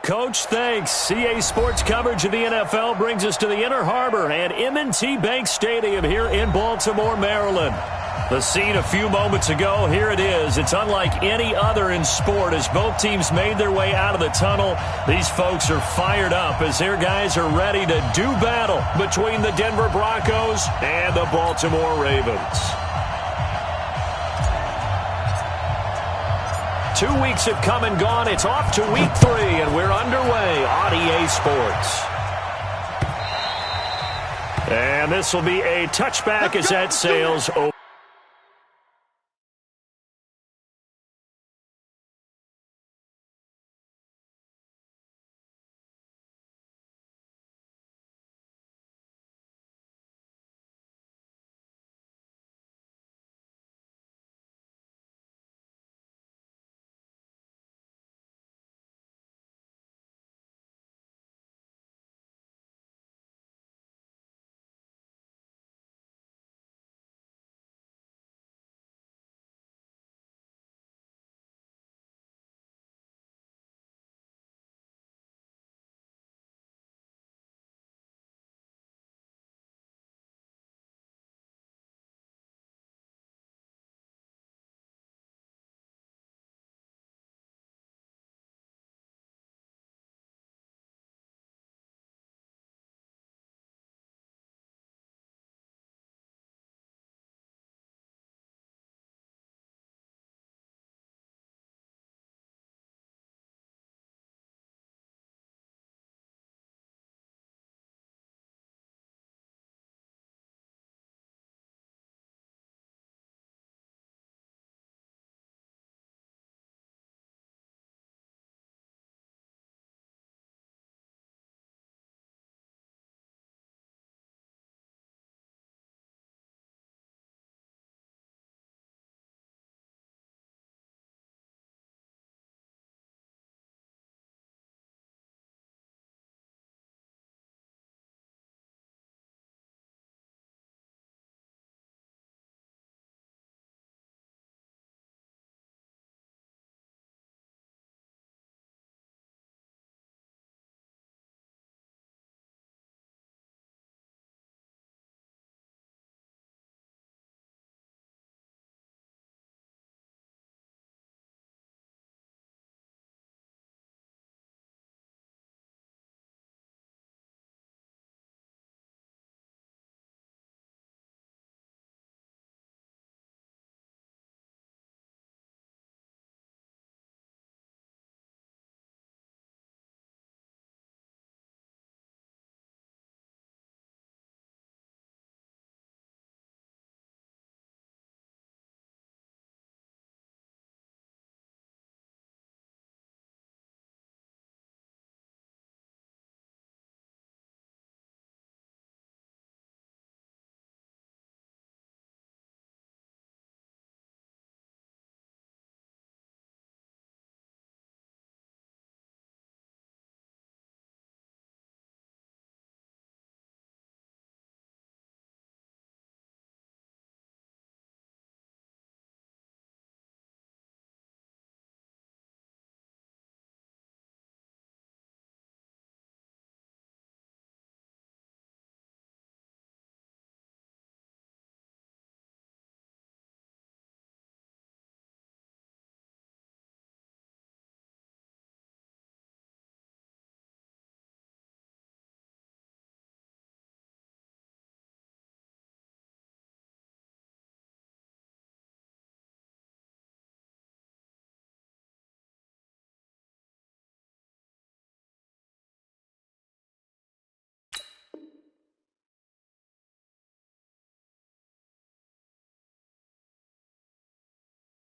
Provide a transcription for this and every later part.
Coach, thanks. CA Sports coverage of the NFL brings us to the Inner Harbor at M&T Bank Stadium here in Baltimore, Maryland. The scene a few moments ago, here it is. It's unlike any other in sport as both teams made their way out of the tunnel. These folks are fired up as their guys are ready to do battle between the Denver Broncos and the Baltimore Ravens. 2 weeks have come and gone. It's off to week 3, and we're underway on EA Sports. And this will be a touchback as that sails over.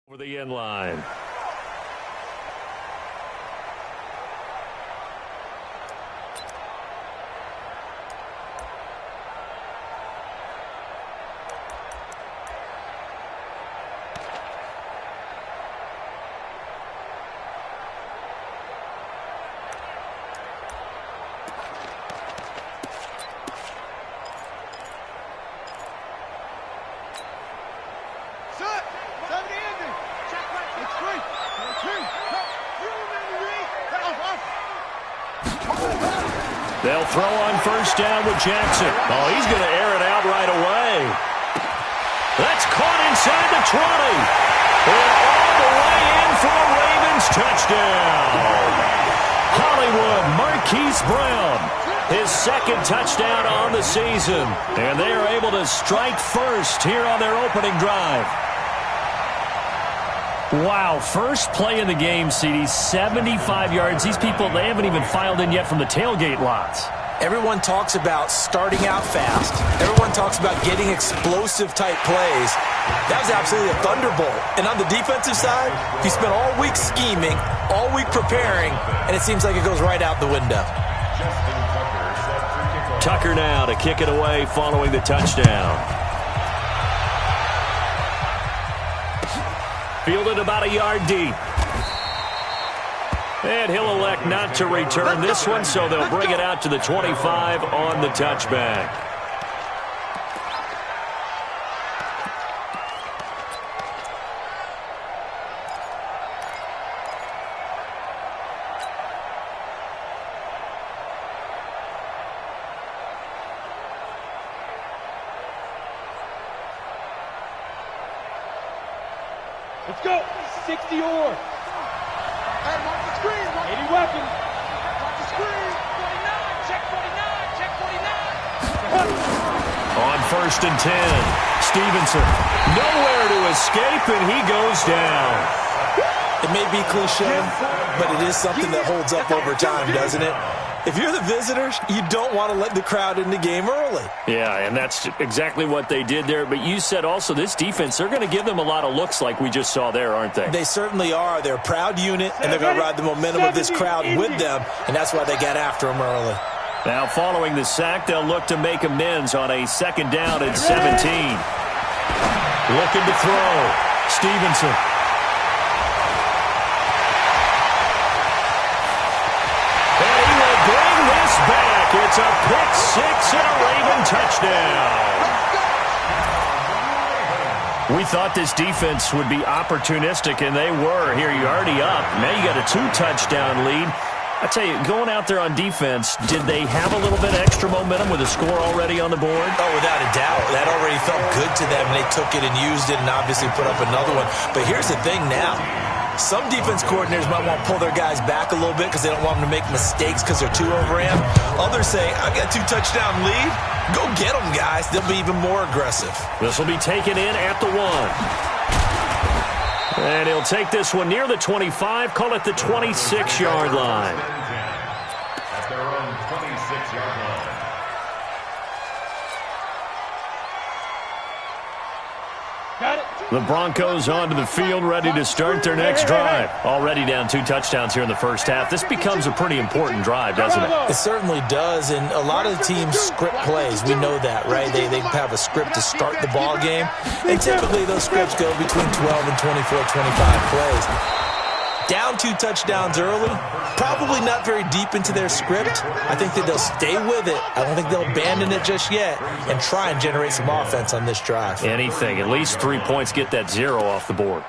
Over the end line. It's free. They'll throw on first down with Jackson. Oh, he's going to air it out right away. That's caught inside the 20. And all the way in for a Ravens touchdown. Hollywood Marquise Brown, his second touchdown on the season. And they are able to strike first here on their opening drive. Wow, first play in the game, CD, 75 yards. These people, they haven't even filed in yet from the tailgate lots. Everyone talks about starting out fast. Everyone talks about getting explosive-type plays. That was absolutely a thunderbolt. And on the defensive side, he spent all week scheming, all week preparing, and it seems like it goes right out the window. Tucker now to kick it away following the touchdown. Fielded about a yard deep. And he'll elect not to return this one, so they'll bring it out to the 25 on the touchback. Let's go. 60 or. Hey, mark the screen. 80 weapons. Mark the screen. 49. Check 49. Check 49. On first and 10, Stevenson. Nowhere to escape, and he goes down. It may be cliche, but it is something that holds up over time, doesn't it? If you're the visitors, you don't want to let the crowd in the game early. Yeah, and that's exactly what they did there. But you said also this defense, they're going to give them a lot of looks like we just saw there, aren't they? They certainly are. They're a proud unit, and they're going to ride the momentum of this crowd with them, and that's why they got after them early. Now, following the sack, they'll look to make amends on a second down at 17. Looking to throw. Stevenson. Back. It's a pick six and a Raven touchdown. We thought this defense would be opportunistic, and they were. Here, you're already up. Now you got a 2-touchdown lead. I tell you, going out there on defense, did they have a little bit of extra momentum with a score already on the board? Oh, without a doubt. That already felt good to them, and they took it and used it and obviously put up another one. But here's the thing now. Some defense coordinators might want to pull their guys back a little bit because they don't want them to make mistakes because they're too overran. Others say, I've got a 2-touchdown lead. Go get them, guys. They'll be even more aggressive. This will be taken in at the 1. And he'll take this one near the 25, call it the 26-yard line. At their own 26-yard line. Got it. The Broncos onto the field, ready to start their next drive. Already down 2 touchdowns here in the first half. This becomes a pretty important drive, doesn't it? It certainly does, and a lot of the teams script plays. We know that, right? They have a script to start the ball game, and typically those scripts go between 12 and 24, 25 plays. Down 2 touchdowns early, probably not very deep into their script. I think that they'll stay with it. I don't think they'll abandon it just yet and try and generate some offense on this drive. Anything, at least 3 points, get that 0 off the board.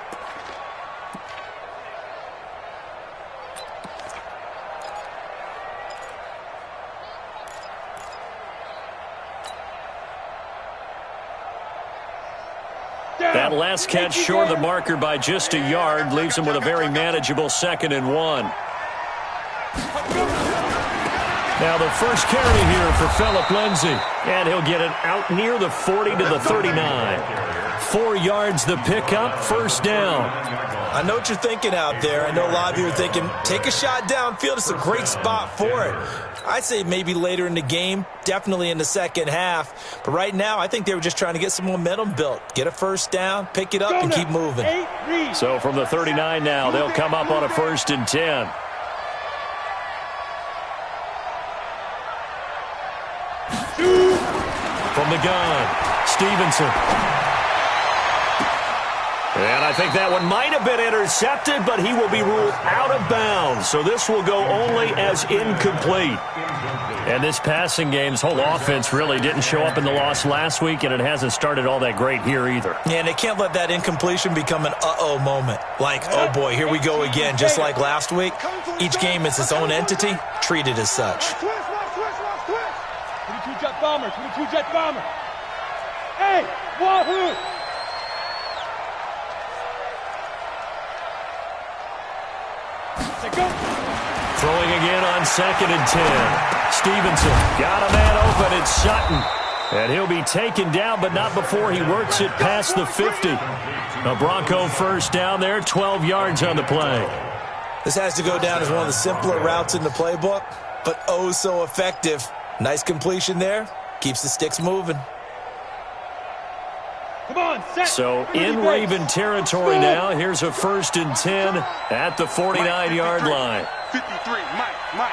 That last catch short of the marker by just a yard leaves him with a very manageable 2nd and 1. Now the first carry here for Phillip Lindsay. And he'll get it out near the 40 to the 39. 4 yards the pickup, first down. I know what you're thinking out there. I know a lot of you are thinking, take a shot downfield. It's a great spot for it. I'd say maybe later in the game, definitely in the second half. But right now, I think they were just trying to get some momentum built. Get a first down, pick it up, and keep moving. So from the 39 now, they'll come up on a 1st and 10. From the gun, Stevenson. And I think that one might have been intercepted, but he will be ruled out of bounds. So this will go only as incomplete. And this passing game's whole offense really didn't show up in the loss last week, and it hasn't started all that great here either. Yeah, and they can't let that incompletion become an uh-oh moment. Like, oh boy, here we go again, just like last week. Each game is its own entity, treated as such. 22 jet bomber, 22 jet bomber. Hey, wahoo! Go. Throwing again on 2nd and 10. Stevenson got a man open. It's Sutton. And he'll be taken down, but not before he works it past the 50. A Bronco first down there, 12 yards on the play. This has to go down as one of the simpler routes in the playbook, but oh so effective. Nice completion there. Keeps the sticks moving. Come on, set. So in Raven territory now. Here's a 1st and 10 at the 49-yard line. 53, Mike.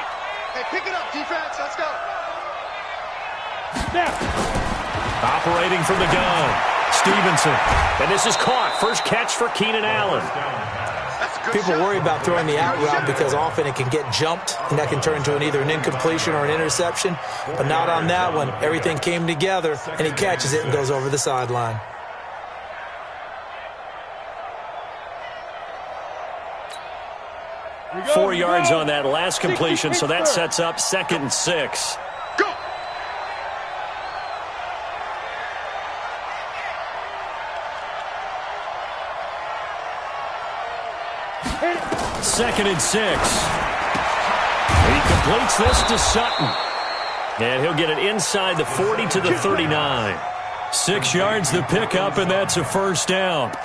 Hey, pick it up, defense. Let's go. Snap. Operating from the gun, Stevenson. And this is caught. First catch for Keenan Allen. People worry about throwing the out route because often it can get jumped, and that can turn into either an incompletion or an interception. But not on that one. Everything came together, and he catches it and goes over the sideline. Go, 4 yards on that last completion, so that sets up 2nd and 6. Go. Second and 6. He completes this to Sutton. And he'll get it inside the 40 to the 39. 6 yards the pickup, and that's a first down.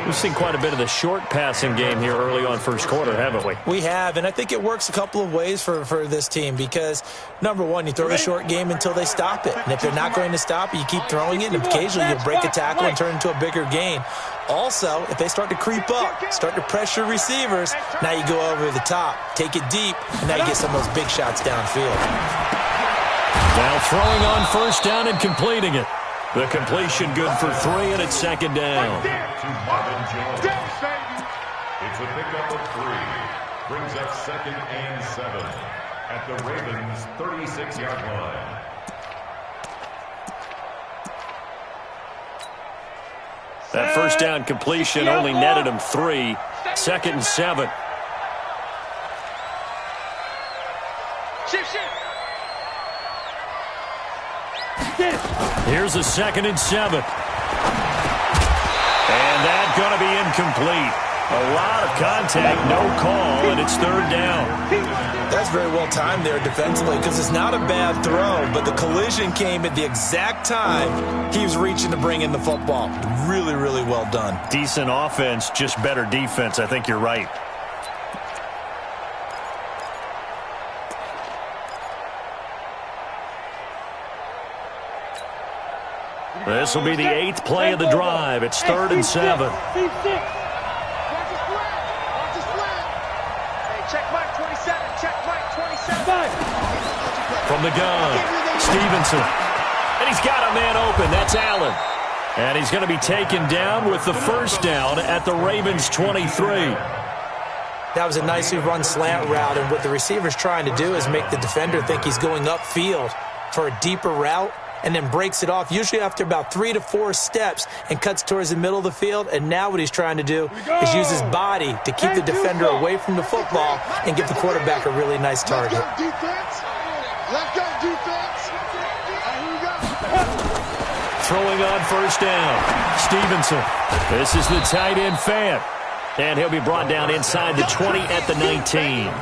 We've seen quite a bit of the short passing game here early on first quarter, haven't we? We have, and I think it works a couple of ways for this team because, number one, you throw the short game until they stop it. And if they're not going to stop it, you keep throwing it, and occasionally you'll break a tackle and turn it into a bigger gain. Also, if they start to creep up, start to pressure receivers, now you go over the top, take it deep, and now you get some of those big shots downfield. Now throwing on first down and completing it. The completion good for 3, and it's 2nd down. To Marvin Jones. It's a pickup of 3. Brings up 2nd and 7 at the Ravens' 36-yard line. That first down completion only netted him 3. 2nd and 7. Shift. Here's a 2nd and 7. And that's going to be incomplete. A lot of contact, no call, and it's 3rd down. That's very well timed there defensively because it's not a bad throw, but the collision came at the exact time he was reaching to bring in the football. Really, really well done. Decent offense, just better defense. I think you're right. This will be the 8th play of the drive. It's 3rd and 7. Watch his flat. Hey, check Mike 27. Check Mike 27. From the gun, Stevenson. And he's got a man open. That's Allen. And he's going to be taken down with the first down at the Ravens' 23. That was a nicely run slant route, and what the receiver's trying to do is make the defender think he's going upfield for a deeper route, and then breaks it off, usually after about 3 to 4 steps, and cuts towards the middle of the field. And now what he's trying to do is use his body to keep the defender away from the football and give the quarterback a really nice target. Let's go, defense. Let's go, defense. Here we go. Throwing on first down, Stevenson. This is the tight end Fant. And he'll be brought down inside the 20 at the 19.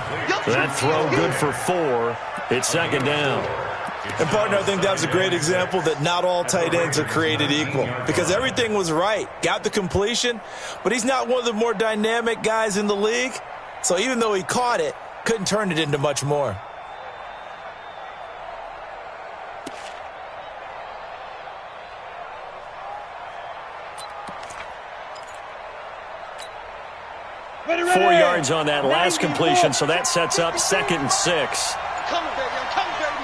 So that throw good for 4. It's 2nd down. And, partner, I think that was a great example that not all tight ends are created equal because everything was right. Got the completion, but he's not one of the more dynamic guys in the league. So even though he caught it, couldn't turn it into much more. Ready. 4 yards on that last completion, so that sets up 2nd and 6. Coming, baby. I'm coming, baby.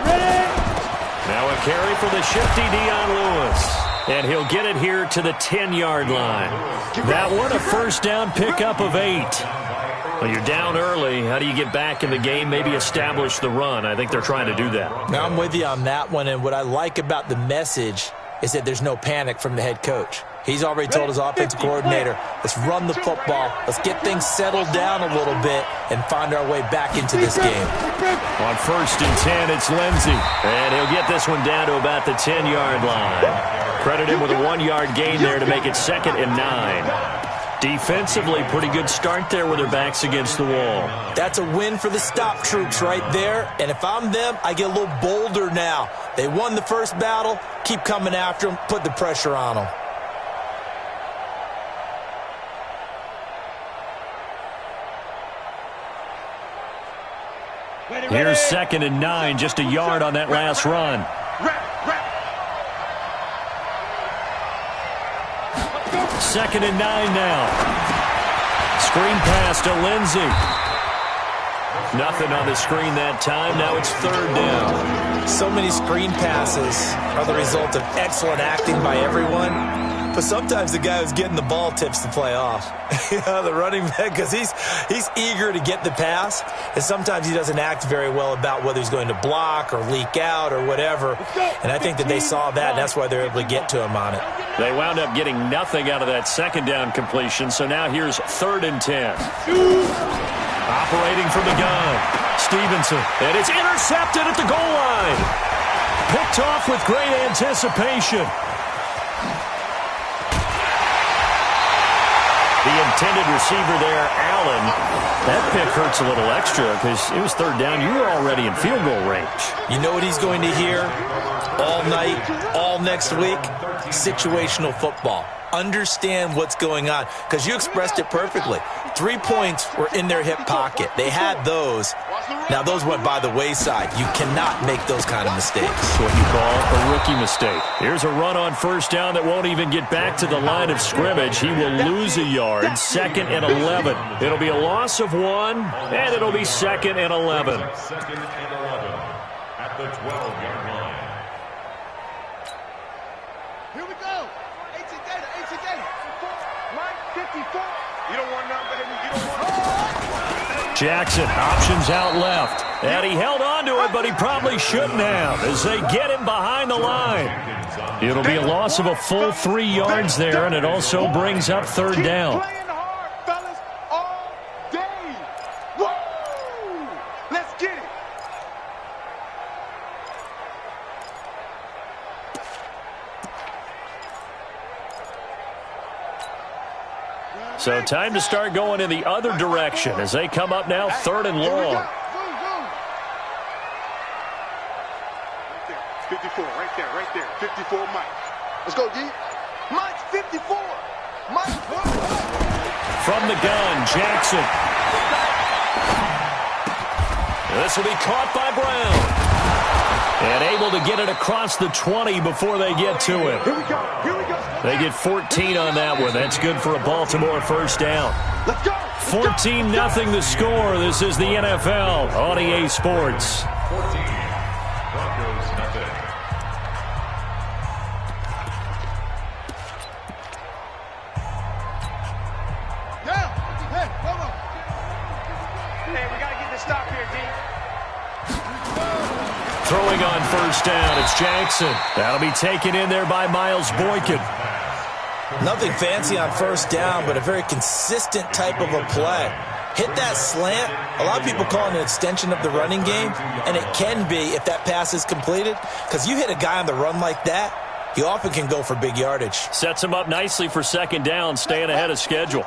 Ready. Now a carry for the shifty Dion Lewis. And he'll get it here to the 10-yard line. That one a first down pickup of 8. Well, you're down early. How do you get back in the game, maybe establish the run? I think they're trying to do that. Now I'm with you on that one, and what I like about the message is that there's no panic from the head coach. He's already told his offensive coordinator, let's run the football, let's get things settled down a little bit and find our way back into this game. On 1st and 10, it's Lindsey. And he'll get this one down to about the 10-yard line. Credit him with a 1-yard gain there to make it 2nd and 9. Defensively, pretty good start there with their backs against the wall. That's a win for the stop troops right there. And if I'm them, I get a little bolder now. They won the first battle. Keep coming after them. Put the pressure on them. Here's 2nd and 9, just a yard on that last run. 2nd and 9 now. Screen pass to Lindsey. Nothing on the screen that time. Now it's 3rd down. So many screen passes are the result of excellent acting by everyone. But sometimes the guy who's getting the ball tips the play off. The running back, because he's eager to get the pass. And sometimes he doesn't act very well about whether he's going to block or leak out or whatever. And I think that they saw that, and that's why they're able to get to him on it. They wound up getting nothing out of that 2nd down completion. So now here's 3rd and 10. Operating from the gun, Stevenson. And it's intercepted at the goal line. Picked off with great anticipation. The intended receiver there, Allen. That pick hurts a little extra because it was 3rd down. You were already in field goal range. You know what he's going to hear all night, all next week? Situational football. Understand what's going on, because you expressed it perfectly. 3 points were in their hip pocket. They had those. Now, those went by the wayside. You cannot make those kind of mistakes. What you call a rookie mistake. Here's a run on 1st down that won't even get back to the line of scrimmage. He will lose a yard. 2nd and 11. It'll be a loss of 1, and it'll be 2nd and 11. 2nd and 11 at the 12-yard line. Here we go. 18 data. Mike, 54. You don't want none, baby. You don't want none. Jackson, options out left. And he held on to it, but he probably shouldn't have as they get him behind the line. It'll be a loss of a full 3 yards there, and it also brings up 3rd down. Playing hard, fellas, all day. Woo! Let's get it. So time to start going in the other direction as they come up now 3rd and long. 54, right there. 54, Mike. Let's go, D. Mike's 54. Mike. From the gun, Jackson. This will be caught by Brown. And able to get it across the 20 before they get to it. Here we go. They get 14 on that one. That's good for a Baltimore 1st down. Let's go. 14-0 the score. This is the NFL on EA Sports. 14. Broncos nothing. Hey, we got to get this stop here, D. Throwing on 1st down, it's Jackson. That'll be taken in there by Miles Boykin. Nothing fancy on 1st down, but a very consistent type of a play. Hit that slant. A lot of people call it an extension of the running game, and it can be if that pass is completed, because you hit a guy on the run like that, he often can go for big yardage. Sets him up nicely for 2nd down, staying ahead of schedule.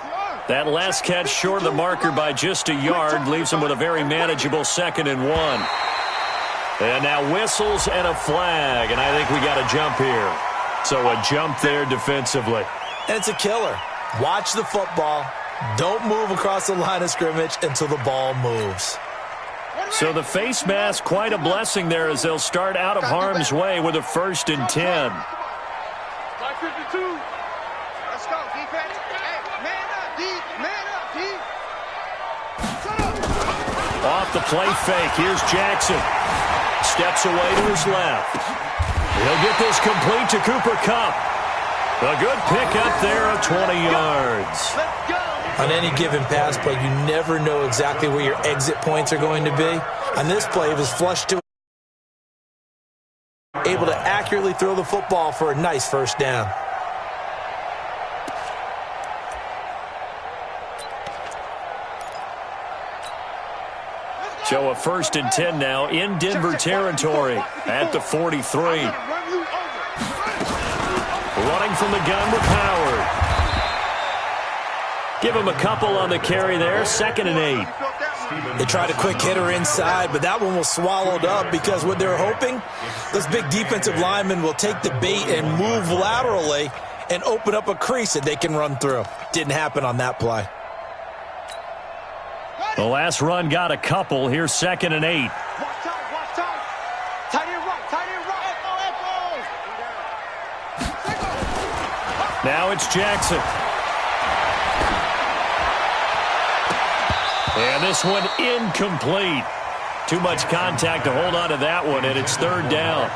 That last catch short of the marker by just a yard leaves him with a very manageable 2nd and 1. And now whistles and a flag, and I think we got a jump here. So a jump there defensively. And it's a killer. Watch the football. Don't move across the line of scrimmage until the ball moves. So the face mask, quite a blessing there as they'll start out of harm's way with a 1st and 10. 52. Let's go, defense. Hey, man up, D. Man up, D. Shut up. Off the play fake, here's Jackson. Steps away to his left. He'll get this complete to Cooper Kupp. A good pickup there of 20 yards. Let's go. On any given pass play, you never know exactly where your exit points are going to be. On this play, it was flushed to able to accurately throw the football for a nice first down. So a 1st and 10 now in Denver territory at the 43. Running from the gun with Howard. Give him a couple on the carry there. 2nd and 8. They tried a quick hitter inside, but that one was swallowed up because what they're hoping, this big defensive lineman will take the bait and move laterally and open up a crease that they can run through. Didn't happen on that play. The last run got a couple. Here's 2nd and 8. Watch time. Tight end right. Now it's Jackson. And this one incomplete. Too much contact to hold on to that one, and it's 3rd down.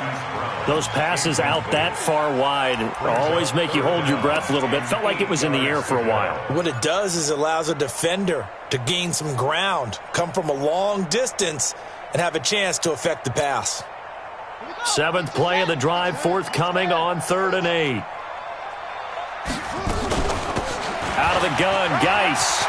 Those passes out that far wide always make you hold your breath a little bit. Felt like it was in the air for a while. What it does is it allows a defender to gain some ground, come from a long distance, and have a chance to affect the pass. 7th play of the drive forthcoming on 3rd and 8. Out of the gun, Geis.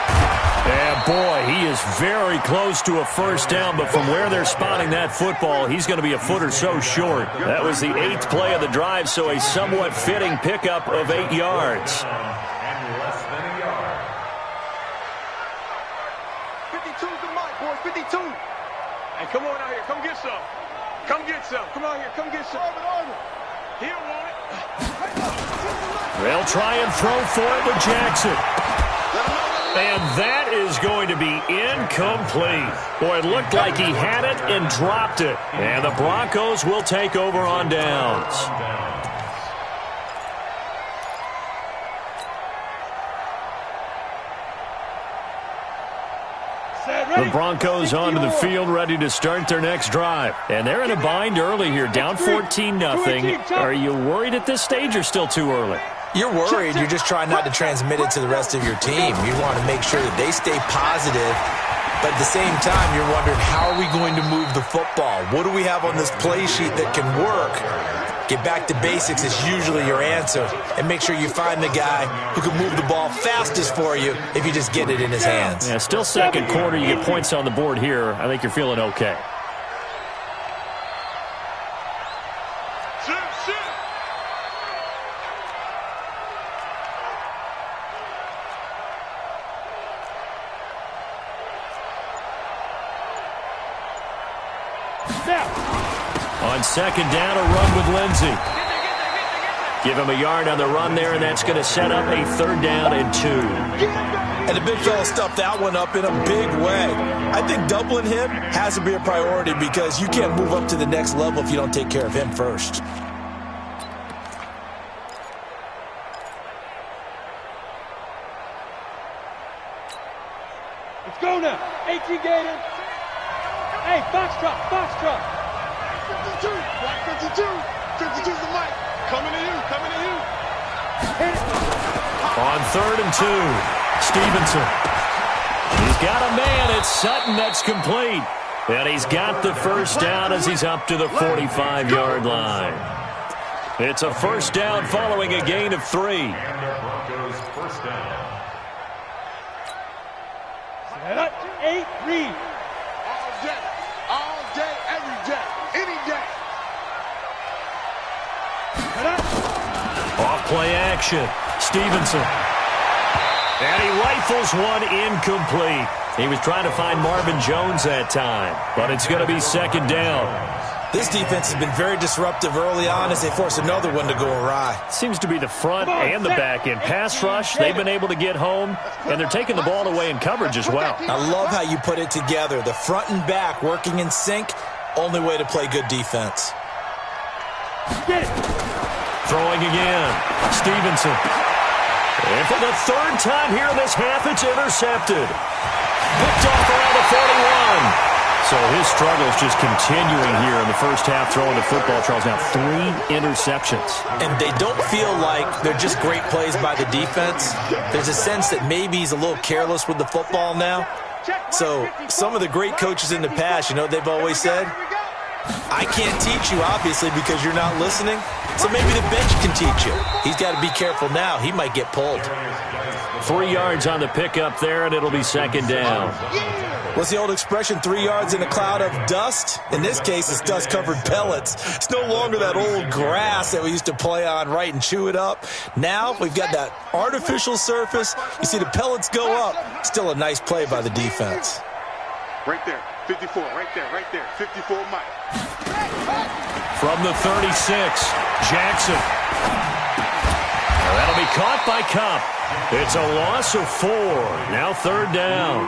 And boy, he is very close to a first down, but from where they're spotting that football, he's going to be a foot or so short. That was the 8th play of the drive, so a somewhat fitting pickup of 8 yards. And less than a yard. 52's the mic, boys. 52. Hey, come on out here. Come get some. Come get some. Come out here. Come get some. He don't want it. They'll try and throw for it with Jackson. And that is going to be incomplete. Boy, it looked like he had it and dropped it. And the Broncos will take over on downs. The Broncos onto the field, ready to start their next drive. And they're in a bind early here, down 14-0. Are you worried at this stage or still too early? You're worried. You're just trying not to transmit it to the rest of your team. You want to make sure that they stay positive. But at the same time, you're wondering, how are we going to move the football? What do we have on this play sheet that can work? Get back to basics is usually your answer. And make sure you find the guy who can move the ball fastest for you if you just get it in his hands. Yeah, still second quarter. You get points on the board here. I think you're feeling okay. On 2nd down, a run with Lindsey. Give him a yard on the run there, and that's going to set up a 3rd down and 2. And the big fella stuffed that one up in a big way. I think doubling him has to be a priority because you can't move up to the next level if you don't take care of him first. Let's go now. 18 Gator. Hey, Foxtrot. 52, block 52. 52's the mic. Coming to you. On 3rd and 2, Stevenson. He's got a man. It's Sutton. That's complete. And he's got the first down as he's up to the 45-yard line. It's a first down following a gain of 3. And the Broncos first down. Set up. 8, read. All day, every day, any day. Off play action. Stevenson. And he rifles one incomplete. He was trying to find Marvin Jones that time, but it's going to be 2nd down. This defense has been very disruptive early on as they force another one to go awry. Seems to be the front and the back end. Pass rush, they've been able to get home, and they're taking the ball away in coverage as well. I love how you put it together. The front and back working in sync, only way to play good defense. Throwing again, Stevenson. And for the 3rd time here in this half, it's intercepted. Picked off around the 41. So his struggles just continuing here in the first half throwing the football, Charles. Now 3 interceptions. And they don't feel like they're just great plays by the defense. There's a sense that maybe he's a little careless with the football now. So some of the great coaches in the past, you know, they've always said, I can't teach you, obviously, because you're not listening. So maybe the bench can teach you. He's got to be careful now. He might get pulled. 3 yards on the pickup there, and it'll be second down. What's the old expression, 3 yards in a cloud of dust? In this case, it's dust-covered pellets. It's no longer that old grass that we used to play on, right, and chew it up. Now we've got that artificial surface. You see the pellets go up. Still a nice play by the defense. Right there, 54, right there, 54 Mike. From the 36, Jackson. That'll be caught by Cup. It's a loss of 4. Now third down.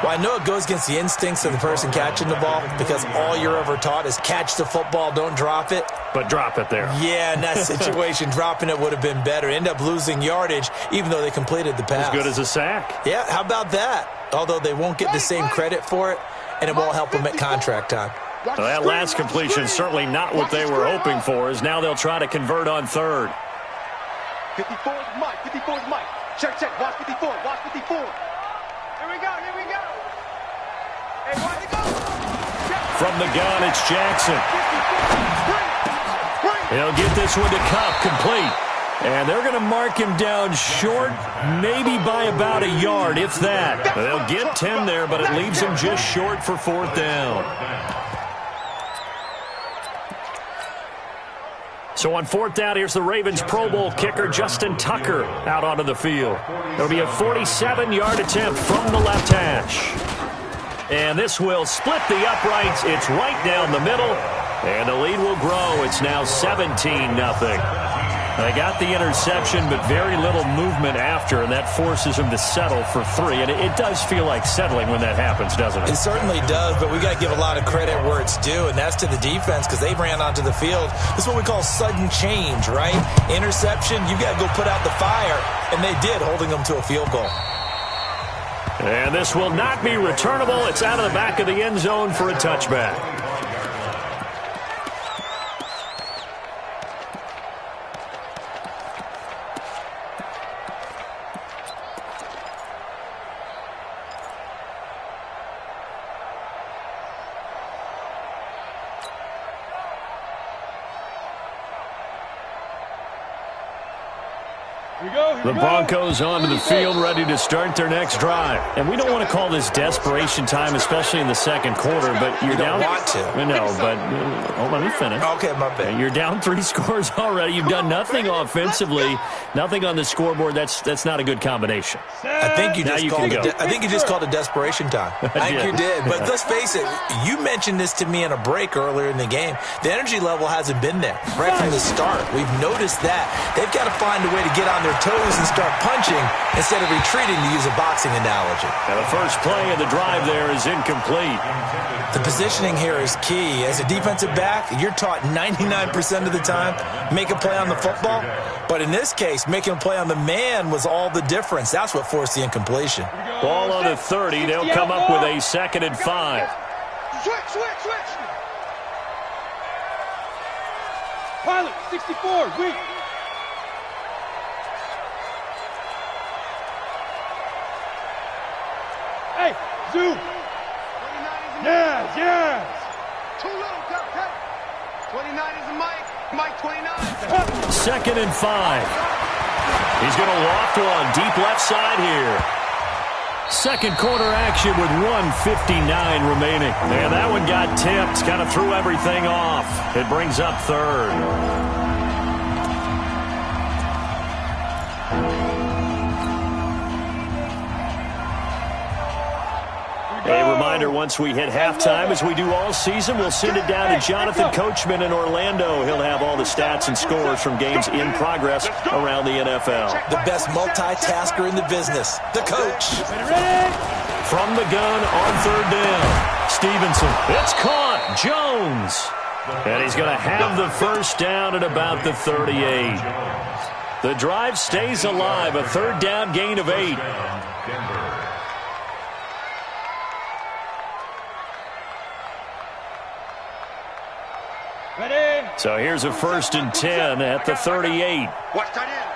Well, I know it goes against the instincts of the person catching the ball because all you're ever taught is catch the football, don't drop it. But drop it there. Yeah, in that situation, dropping it would have been better. End up losing yardage, even though they completed the pass. As good as a sack. Yeah, how about that? Although they won't get the same credit for it, and it won't help them at contract time. Well, that last completion certainly not what they were hoping for, as now they'll try to convert on third. 54 is Mike, 54 is Mike. Check, watch 54, watch 54. Here we go. Hey, watch it go. From the gun, it's Jackson. He'll get this one to Cup, complete. And they're going to mark him down short, maybe by about a yard, if that. They'll get 10 there, but it leaves him just short for fourth down. So on fourth down, here's the Ravens Pro Bowl kicker, Justin Tucker, out onto the field. It'll be a 47-yard attempt from the left hash. And this will split the uprights. It's right down the middle. And the lead will grow. It's now 17-0. They got the interception, but very little movement after, and that forces him to settle for 3. And it does feel like settling when that happens, doesn't it? It certainly does, but we got to give a lot of credit where it's due, and that's to the defense because they ran onto the field. This is what we call sudden change, right? Interception, you got to go put out the fire, and they did, holding them to a field goal. And this will not be returnable. It's out of the back of the end zone for a touchback. The Broncos onto the field, ready to start their next drive. And we don't want to call this desperation time, especially in the second quarter, but you're down. You don't want to. No, but let me finish. Okay, my bad. You're down 3 scores already. You've done nothing offensively, nothing on the scoreboard. That's not a good combination. I think you just called it desperation time. I think you did. But let's face it, you mentioned this to me in a break earlier in the game. The energy level hasn't been there right from the start. We've noticed that. They've got to find a way to get on their toes and start punching instead of retreating, to use a boxing analogy. Now the first play of the drive there is incomplete. The positioning here is key. As a defensive back, you're taught 99% of the time, make a play on the football. But in this case, making a play on the man was all the difference. That's what forced the incompletion. Ball on the 30. They'll come up with a 2nd and 5. Switch. Pilot, 64, weak. Hey, zoom. Yes. Too low, cut. 29 is Mike 29. 2nd and 5. He's going to loft one deep left side here. Second quarter action with 1:59 remaining. And that one got tipped, kind of threw everything off. It brings up third. A reminder, once we hit halftime, as we do all season, we'll send it down to Jonathan Coachman in Orlando. He'll have all the stats and scores from games in progress around the NFL. The best multitasker in the business, the coach. From the gun on third down, Stevenson. It's caught. Jones. And he's going to have the first down at about the 38. The drive stays alive. A third down gain of 8. Ready? So here's a 1st and 10 at the 38. Watch tight end.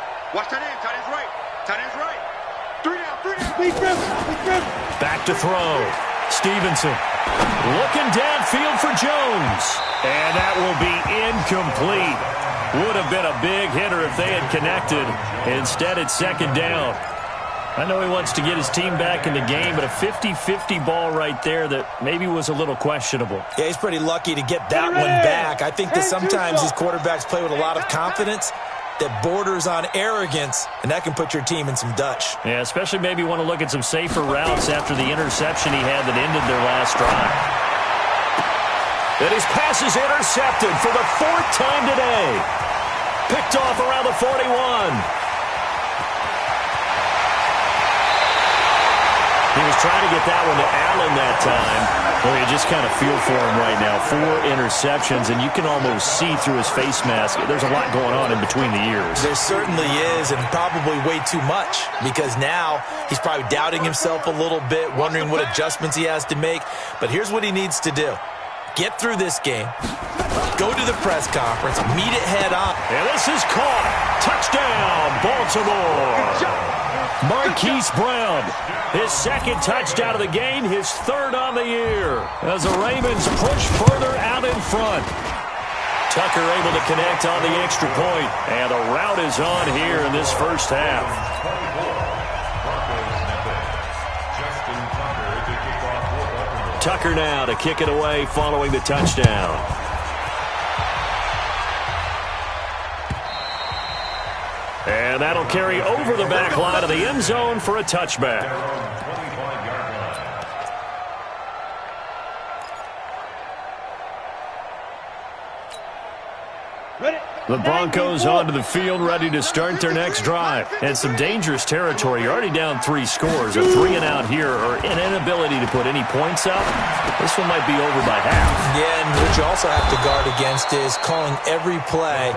Tight end's right. 3 down. Speed grip. Back to throw. Stevenson. Looking downfield for Jones. And that will be incomplete. Would have been a big hitter if they had connected. Instead, it's second down. I know he wants to get his team back in the game, but a 50-50 ball right there that maybe was a little questionable. Yeah, he's pretty lucky to get that one back. I think that sometimes these quarterbacks play with a lot of confidence that borders on arrogance, and that can put your team in some Dutch. Yeah, especially maybe want to look at some safer routes after the interception he had that ended their last drive. And his pass is intercepted for the 4th time today. Picked off around the 41. He was trying to get that one to Allen that time. Well, you just kind of feel for him right now. 4 interceptions, and you can almost see through his face mask. There's a lot going on in between the ears. There certainly is, and probably way too much, because now he's probably doubting himself a little bit, wondering what adjustments he has to make. But here's what he needs to do. Get through this game, go to the press conference, meet it head on. And this is caught. Touchdown, Baltimore. Marquise Brown, his 2nd touchdown of the game, his 3rd on the year, as the Ravens push further out in front. Tucker able to connect on the extra point, and the route is on here in this first half. Tucker now to kick it away following the touchdown. And that'll carry over the back line of the end zone for a touchback. The Broncos onto the field, ready to start their next drive. And some dangerous territory. You're already down 3 scores. A 3-and-out here, or an inability to put any points up. This one might be over by half. Yeah, and what you also have to guard against is calling every play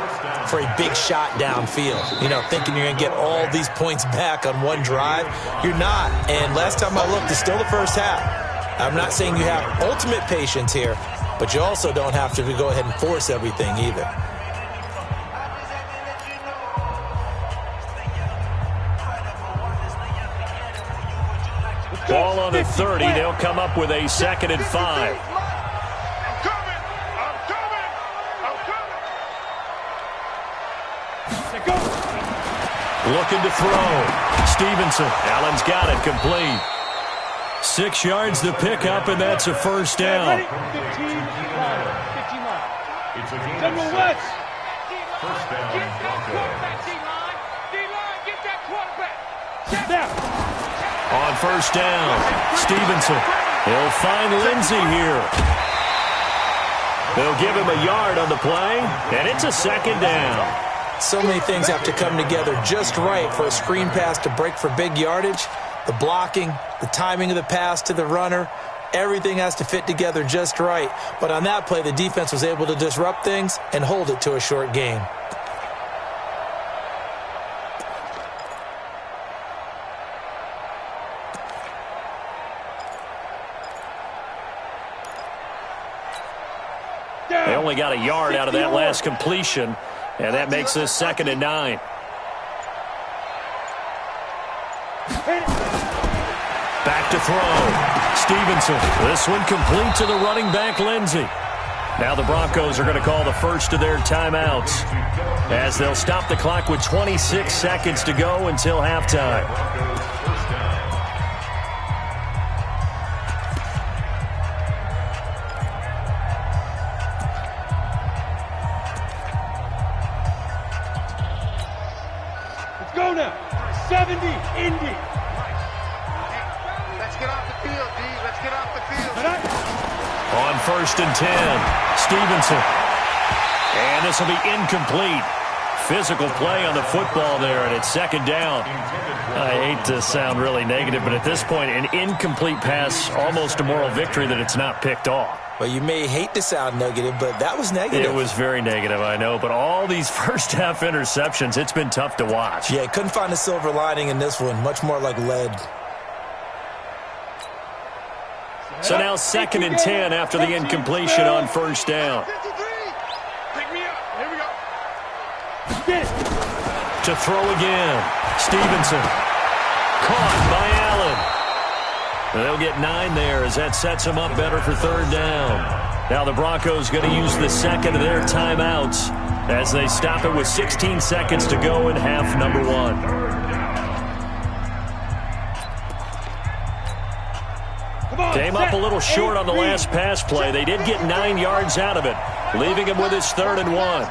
for a big shot downfield. You know, thinking you're going to get all these points back on one drive. You're not. And last time I looked, it's still the first half. I'm not saying you have ultimate patience here, but you also don't have to go ahead and force everything either. Ball on the 30. They'll come up with a 2nd and 5. I'm coming! Looking to throw. Stevenson. Allen's got it complete. 6 yards to pick up, and that's a first down. 15 miles. It's a gain of General 6. West. First down, Broncos. Get that quarterback. Now. On first down, Stevenson. He'll find Lindsey here. They'll give him a yard on the play, and it's a 2nd down. So many things have to come together just right for a screen pass to break for big yardage. The blocking, the timing of the pass to the runner, everything has to fit together just right. But on that play, the defense was able to disrupt things and hold it to a short gain. They only got a yard out of that last completion, and that makes this 2nd and 9. Back to throw. Stevenson. This one complete to the running back, Lindsey. Now the Broncos are going to call the first of their timeouts, as they'll stop the clock with 26 seconds to go until halftime. Go now. 70, Indy. Let's get off the field, D. Let's get off the field. On 1st and 10, Stevenson. And this will be incomplete. Physical play on the football there, and it's 2nd down. I hate to sound really negative, but at this point, an incomplete pass, almost a moral victory that it's not picked off. Well, you may hate to sound negative, but that was negative. It was very negative, I know. But all these first-half interceptions, it's been tough to watch. Yeah, couldn't find a silver lining in this one. Much more like lead. So now 2nd and 10 after the incompletion on first down. 53. Pick me up. Here we go. To throw again. Stevenson. Caught by Allen. They'll get 9 there as that sets them up better for third down. Now the Broncos going to use the second of their timeouts as they stop it with 16 seconds to go in half number 1. Came up a little short on the last pass play. They did get 9 yards out of it, leaving him with his 3rd and 1.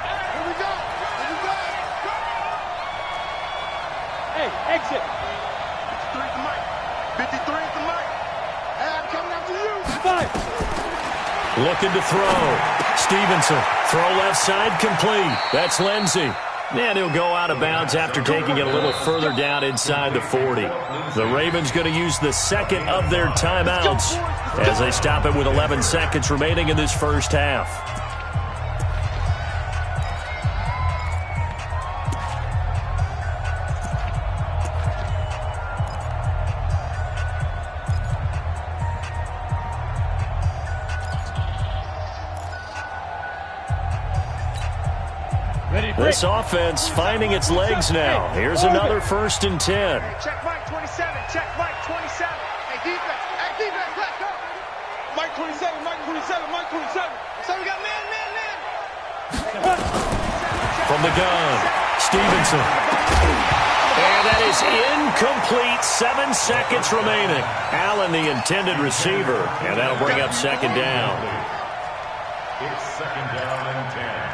Hey, exit. 53 at the mic. 53 at the mic. Hey, I'm coming after you. 5. Looking to throw. Stevenson. Throw left side complete. That's Lindsey. And he'll go out of bounds after taking it a little further down inside the 40. The Ravens going to use the second of their timeouts as they stop it with 11 seconds remaining in this first half. This offense finding its legs now. Here's another 1st and 10. Check Mike 27. Check Mike 27. Hey, defense. Hey, defense. Let's go. Mike 27. Mike 27. Mike 27. So we got man. From the gun, Stevenson. And that is incomplete. 7 seconds remaining. Allen, the intended receiver. And that'll bring up 2nd down. It's 2nd down and 10.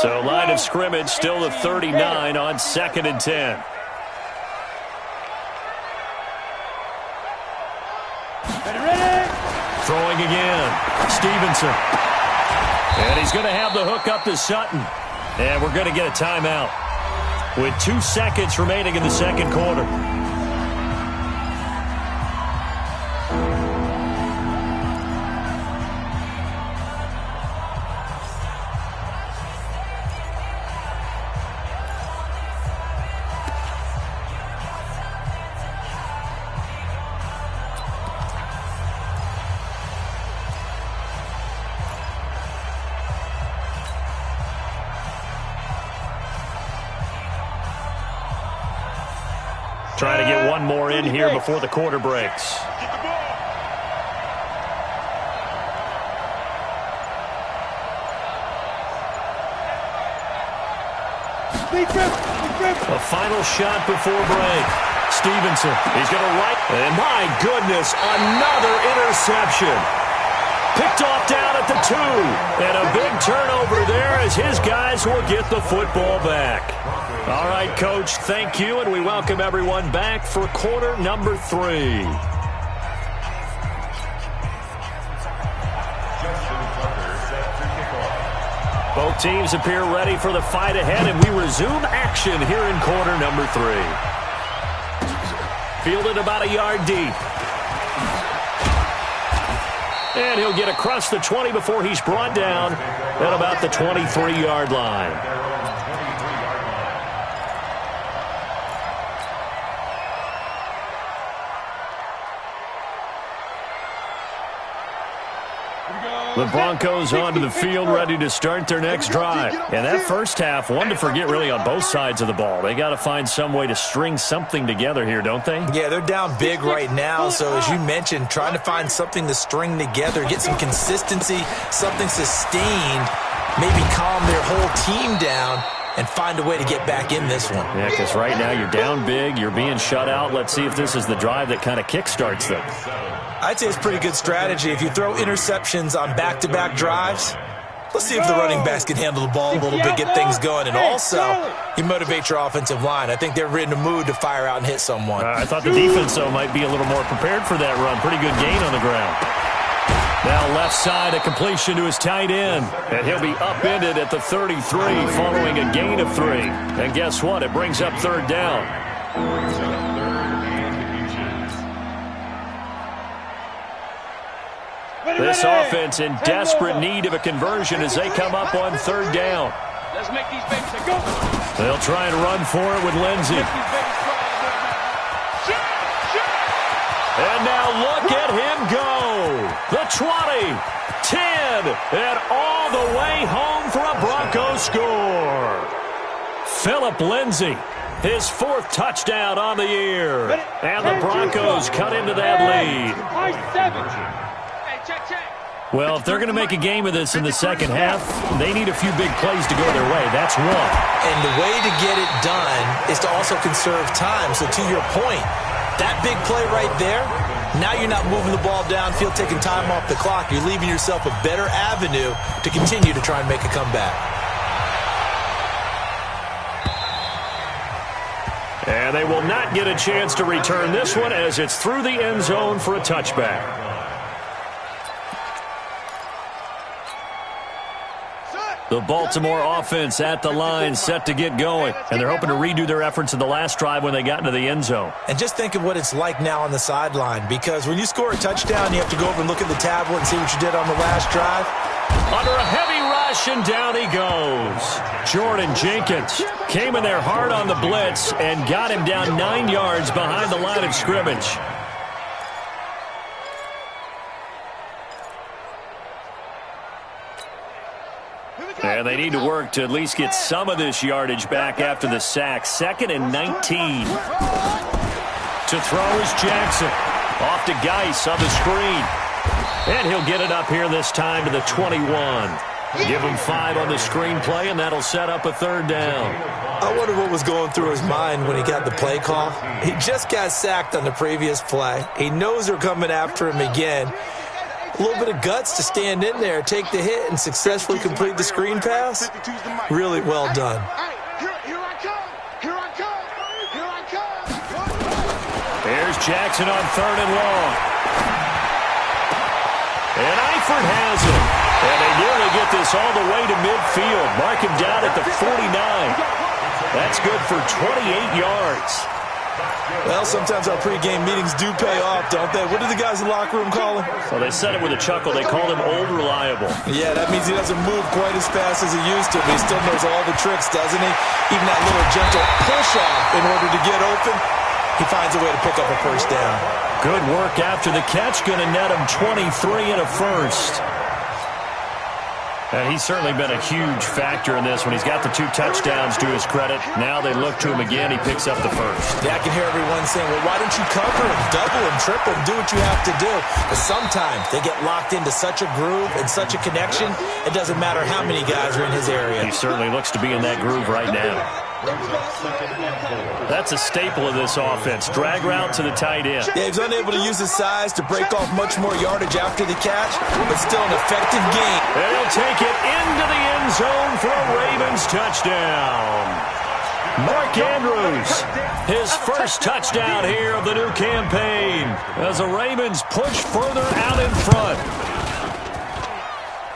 So line of scrimmage still the 39 on 2nd and 10. Throwing again. Stevenson. And he's going to have the hook up to Sutton. And we're going to get a timeout with 2 seconds remaining in the 2nd quarter. Trying to get one more in here before the quarter breaks. A final shot before break. Stevenson, he's going to right. And my goodness, another interception. Picked off down at the 2. And a big turnover there as his guys will get the football back. All right, Coach, thank you, and we welcome everyone back for quarter number 3. Both teams appear ready for the fight ahead, and we resume action here in quarter number 3. Fielded about a yard deep. And he'll get across the 20 before he's brought down at about the 23-yard line. The Broncos onto the field ready to start their next drive. And that first half, one to forget really on both sides of the ball. They got to find some way to string something together here, don't they? Yeah, they're down big right now. So as you mentioned, trying to find something to string together, get some consistency, something sustained, maybe calm their whole team down and find a way to get back in this one. Yeah, because right now you're down big, you're being shut out. Let's see if this is the drive that kind of kickstarts them. I'd say it's pretty good strategy. If you throw interceptions on back-to-back drives, let's see if the running backs can handle the ball a little bit, get things going, and also you motivate your offensive line. I think they're in the mood to fire out and hit someone. I thought the defense, though, might be a little more prepared for that run. Pretty good gain on the ground. Now left side, a completion to his tight end. And he'll be upended at the 33 following a gain of 3. And guess what? It brings up 3rd down. This offense in desperate need of a conversion as they come up on 3rd down. Let's make these babies go. They'll try and run for it with Lindsey. And now look at him go. The 20, 10, and all the way home for a Broncos score. Phillip Lindsay, his 4th touchdown on the year. And the Broncos cut into that lead. Well, if they're going to make a game of this in the second half, they need a few big plays to go their way. That's one. And the way to get it done is to also conserve time. So to your point, that big play right there, now you're not moving the ball downfield, taking time off the clock. You're leaving yourself a better avenue to continue to try and make a comeback. And they will not get a chance to return this one as it's through the end zone for a touchback. The Baltimore offense at the line, set to get going. And they're hoping to redo their efforts in the last drive when they got into the end zone. And just think of what it's like now on the sideline, because when you score a touchdown, you have to go over and look at the tablet and see what you did on the last drive. Under a heavy rush, and down he goes. Jordan Jenkins came in there hard on the blitz and got him down 9 yards behind the line of scrimmage. And they need to work to at least get some of this yardage back after the sack. 2nd and 19. To throw is Jackson. Off to Geis on the screen. And he'll get it up here this time to the 21. Give him 5 on the screenplay, and that'll set up a 3rd down. I wonder what was going through his mind when he got the play call. He just got sacked on the previous play. He knows they're coming after him again. A little bit of guts to stand in there, take the hit, and successfully complete the screen pass. Really well done. There's Jackson on 3rd and long. And Eifert has it. And they nearly get this all the way to midfield. Mark him down at the 49. That's good for 28 yards. Well, sometimes our pregame meetings do pay off, don't they? What do the guys in the locker room call him? Well, they said it with a chuckle. They called him Old Reliable. Yeah, that means he doesn't move quite as fast as he used to, but he still knows all the tricks, doesn't he? Even that little gentle push-off in order to get open, he finds a way to pick up a 1st down. Good work after the catch. Going to net him 23 and a 1st. And he's certainly been a huge factor in this when he's got the 2 touchdowns to his credit. Now they look to him again. He picks up the 1st. Yeah, I can hear everyone saying, well, why don't you cover him, double him, triple him, do what you have to do. But sometimes they get locked into such a groove and such a connection, it doesn't matter how many guys are in his area. He certainly looks to be in that groove right now. That's a staple of this offense. Drag route to the tight end. Yeah, he's unable to use his size to break off much more yardage after the catch, but still an effective gain. And he'll take it into the end zone for a Ravens touchdown. Mark Andrews, his 1st touchdown here of the new campaign as the Ravens push further out in front.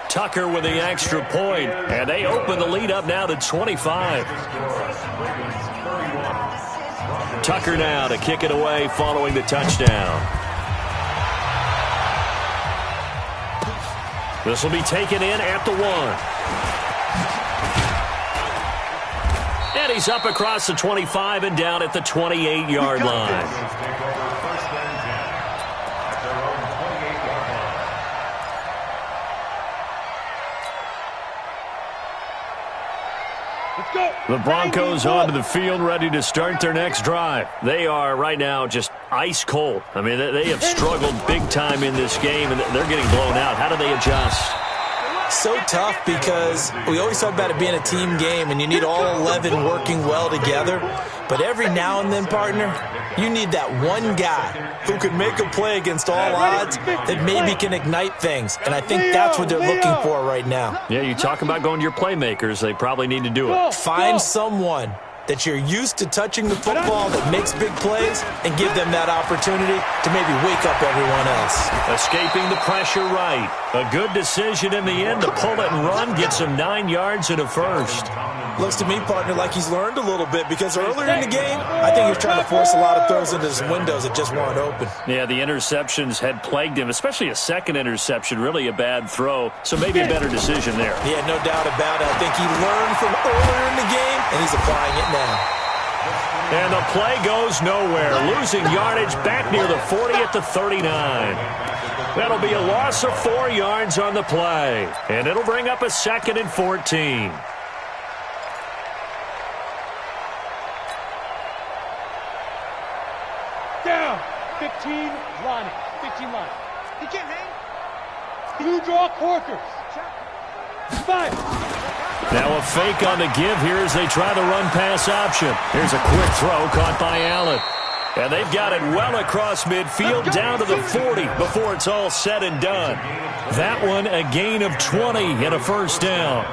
Tucker with the extra point, and they open the lead up now to 25. Tucker now to kick it away following the touchdown. This will be taken in at the 1. And he's up across the 25 and down at the 28-yard line. The Broncos onto the field, ready to start their next drive. They are right now just ice cold. I mean, they have struggled big time in this game, and they're getting blown out. How do they adjust? So tough, because we always talk about it being a team game, and you need all 11 working well together. But every now and then, partner, you need that one guy who can make a play against all odds that maybe can ignite things. And I think that's what they're looking for right now. Yeah, you talk about going to your playmakers. They probably need to do it. Find someone that you're used to touching the football that makes big plays and give them that opportunity to maybe wake up everyone else. Escaping the pressure right. A good decision in the end to pull it and run. Gets him 9 yards and a 1st. Looks to me, partner, like he's learned a little bit, because earlier in the game, I think he was trying to force a lot of throws into some windows that just weren't open. Yeah, the interceptions had plagued him, especially a second interception, really a bad throw, so maybe a better decision there. Yeah, no doubt about it. I think he learned from earlier in the game, and he's applying it now. And the play goes nowhere, losing yardage back near the 40 at the 39. That'll be a loss of 4 yards on the play, and it'll bring up a 2nd and 14. 15 lining. 15 line. He can't hang. Blue draw corkers. 5. Now a fake on the give here as they try the run-pass option. Here's a quick throw caught by Allen. And they've got it well across midfield down to the 40 before it's all said and done. That one a gain of 20 and a first down.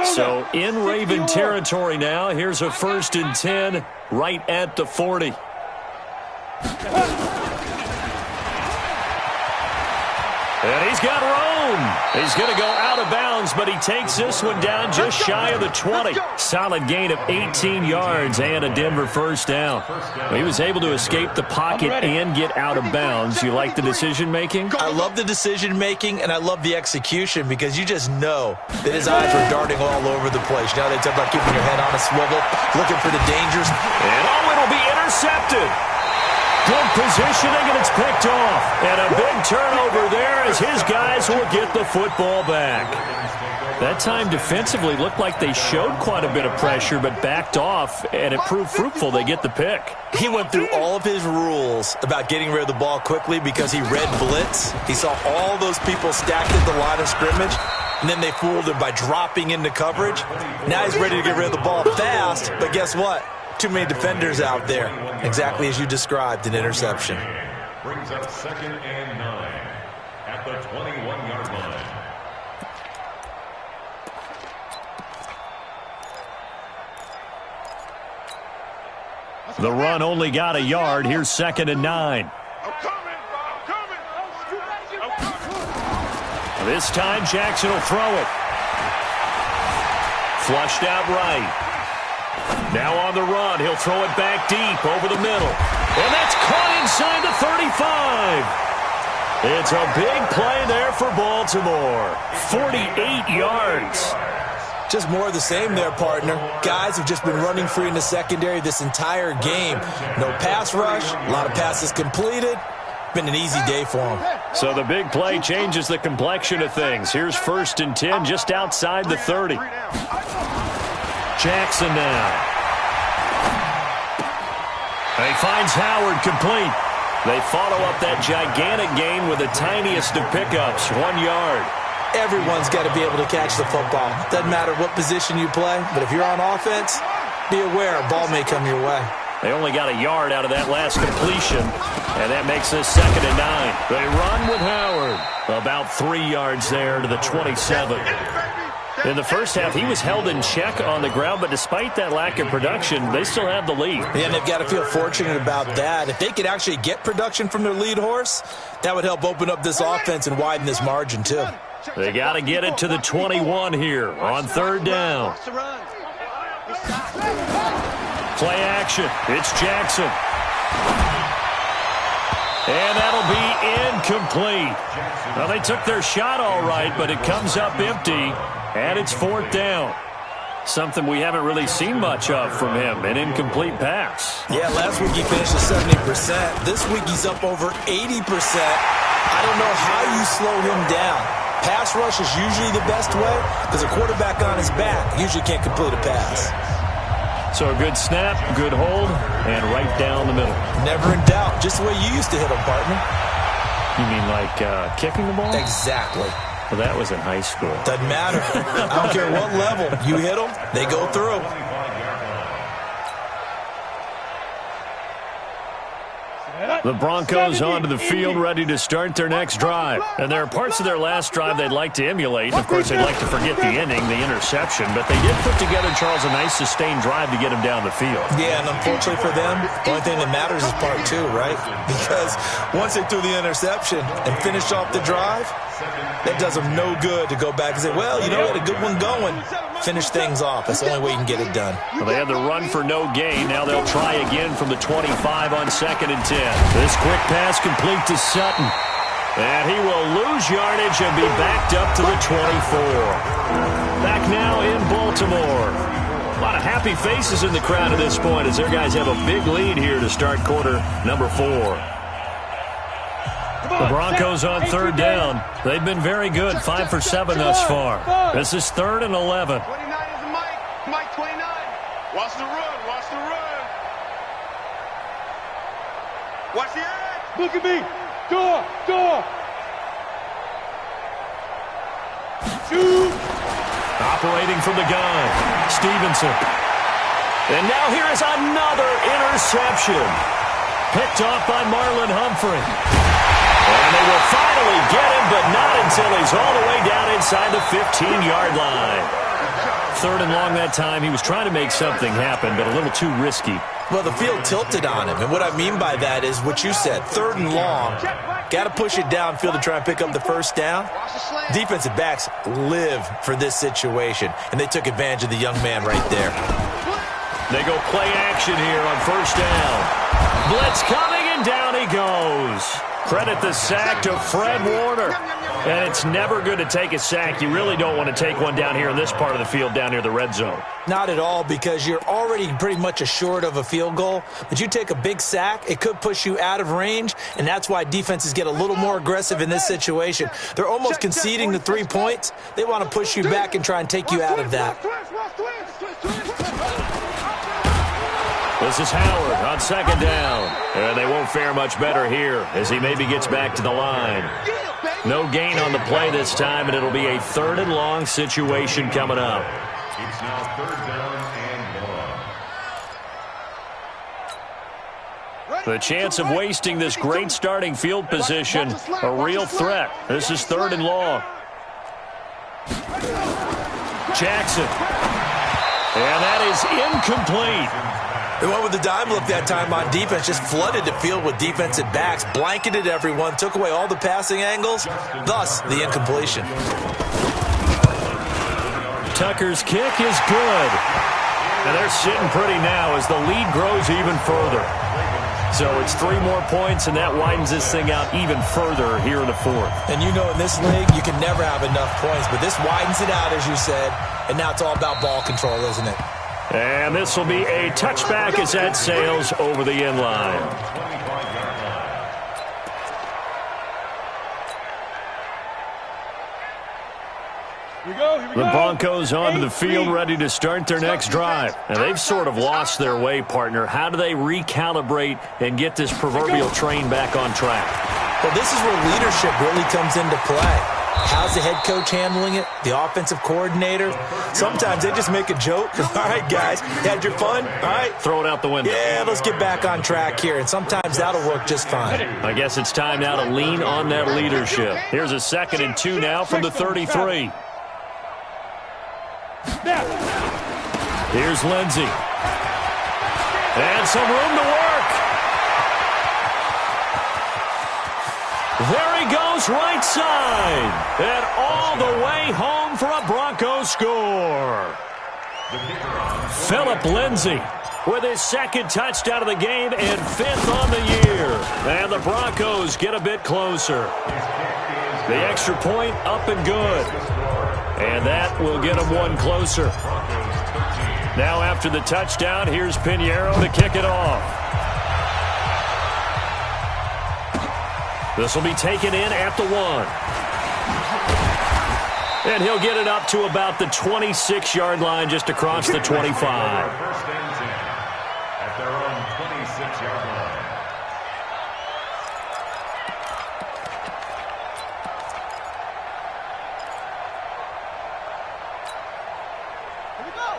So in Raven territory now, here's a 1st and 10 right at the 40. And he's got room. He's going to go out of bounds, but he takes this one down just shy of the 20. Solid gain of 18 yards and a Denver first down. He was able to escape the pocket and get out of bounds. You like the decision-making? I love the decision-making, and I love the execution because you just know that his eyes were darting all over the place. Now they talk about keeping your head on a swivel, looking for the dangers. And it'll be intercepted. Good positioning, and it's picked off. And a big turnover there as his guys will get the football back. That time defensively looked like they showed quite a bit of pressure, but backed off, and it proved fruitful. They get the pick. He went through all of his rules about getting rid of the ball quickly because he read blitz. He saw all those people stacked at the line of scrimmage, and then they fooled him by dropping into coverage. Now he's ready to get rid of the ball fast, but guess what? Too many defenders out there. Exactly as you described, an interception. Brings up 2nd and 9 at the 21-yard line. The run only got a yard. Here's 2nd and 9. This time Jackson will throw it. Flushed out right. Now on the run, he'll throw it back deep over the middle. And that's caught inside the 35. It's a big play there for Baltimore. 48 yards. Just more of the same there, partner. Guys have just been running free in the secondary this entire game. No pass rush, a lot of passes completed. Been an easy day for them. So the big play changes the complexion of things. Here's 1st and 10 just outside the 30. Jackson now. He finds Howard complete. They follow up that gigantic gain with the tiniest of pickups, 1 yard. Everyone's got to be able to catch the football. Doesn't matter what position you play, but if you're on offense, be aware a ball may come your way. They only got a yard out of that last completion, and that makes this 2nd and 9. They run with Howard. About 3 yards there to the 27. In the first half, he was held in check on the ground, but despite that lack of production, they still have the lead. Yeah, and they've got to feel fortunate about that. If they could actually get production from their lead horse, that would help open up this offense and widen this margin, too. They got to get it to the 21 here on 3rd down. Play action. It's Jackson. And that'll be incomplete. Well, they took their shot all right, but it comes up empty, and it's 4th down. Something we haven't really seen much of from him, an incomplete pass. Yeah, last week he finished at 70%. This week he's up over 80%. I don't know how you slow him down. Pass rush is usually the best way because a quarterback on his back usually can't complete a pass. So a good snap, good hold, and right down the middle. Never in doubt. Just the way you used to hit them, partner. You mean like kicking the ball? Exactly. Well, that was in high school. Doesn't matter. I don't care what level. You hit them, they go through. The Broncos onto the field ready to start their next drive. And there are parts of their last drive they'd like to emulate. Of course, they'd like to forget the ending, the interception. But they did put together, Charles, a nice sustained drive to get them down the field. Yeah, and unfortunately for them, the only thing that matters is part 2, right? Because once they threw the interception and finished off the drive, that does them no good to go back and say, well, you know, we had a good one going. Finish things off. That's the only way you can get it done. Well, they had the run for no gain. Now they'll try again from the 25 on 2nd and 10. This quick pass complete to Sutton. And he will lose yardage and be backed up to the 24. Back now in Baltimore. A lot of happy faces in the crowd at this point as their guys have a big lead here to start quarter number 4. The Broncos on 3rd down. They've been very good, 5 for 7 thus far. This is 3rd and 11. 29 is Mike. Mike 29. Watch the run. Watch the run. Watch the edge. Look at me. Door. Shoot. Operating from the gun, Stevenson. And now here is another interception. Picked off by Marlon Humphrey. And they will finally get him, but not until he's all the way down inside the 15-yard line. 3rd and long that time. He was trying to make something happen, but a little too risky. Well, the field tilted on him, and what I mean by that is what you said, 3rd and long. Got to push it downfield to try and pick up the first down. Defensive backs live for this situation, and they took advantage of the young man right there. They go play action here on 1st down. Blitz coming, and down he goes. Credit the sack to Fred Warner. And it's never good to take a sack. You really don't want to take one down here in this part of the field down near the red zone. Not at all, because you're already pretty much assured of a field goal. But you take a big sack, it could push you out of range, and that's why defenses get a little more aggressive in this situation. They're almost conceding the 3 points. They want to push you back and try and take you out of that. This is Howard on 2nd down. And they won't fare much better here as he maybe gets back to the line. No gain on the play this time, and it'll be a 3rd and long situation coming up. It's now 3rd down and 1. The chance of wasting this great starting field position, a real threat. This is 3rd and long. Jackson. And that is incomplete. They went with the dime look that time on defense, just flooded the field with defensive backs, blanketed everyone, took away all the passing angles, thus the incompletion. Tucker's kick is good. And they're sitting pretty now as the lead grows even further. So it's 3 more points, and that widens this thing out even further here in the 4th. And you know in this league, you can never have enough points, but this widens it out, as you said, and now it's all about ball control, isn't it? And this will be a touchback as that sails over the end line. The Broncos onto the field ready to start their next drive. And they've sort of lost their way, partner. How do they recalibrate and get this proverbial train back on track? Well, this is where leadership really comes into play. How's the head coach handling it? The offensive coordinator? Sometimes they just make a joke. All right, guys, had your fun? All right. Throw it out the window. Yeah, let's get back on track here. And sometimes that'll work just fine. I guess it's time now to lean on that leadership. Here's a 2nd and 2 now from the 33. Here's Lindsey. And some room to work. There he goes, right side. And all the way home for a Broncos score. Phillip Lindsey with his 2nd touchdown of the game and 5th on the year. And the Broncos get a bit closer. The extra point up and good. And that will get them 1 closer. Now after the touchdown, here's Pinheiro to kick it off. This will be taken in at the 1. And he'll get it up to about the 26-yard line just across the 25. 1st and 10 at their own 26-yard line.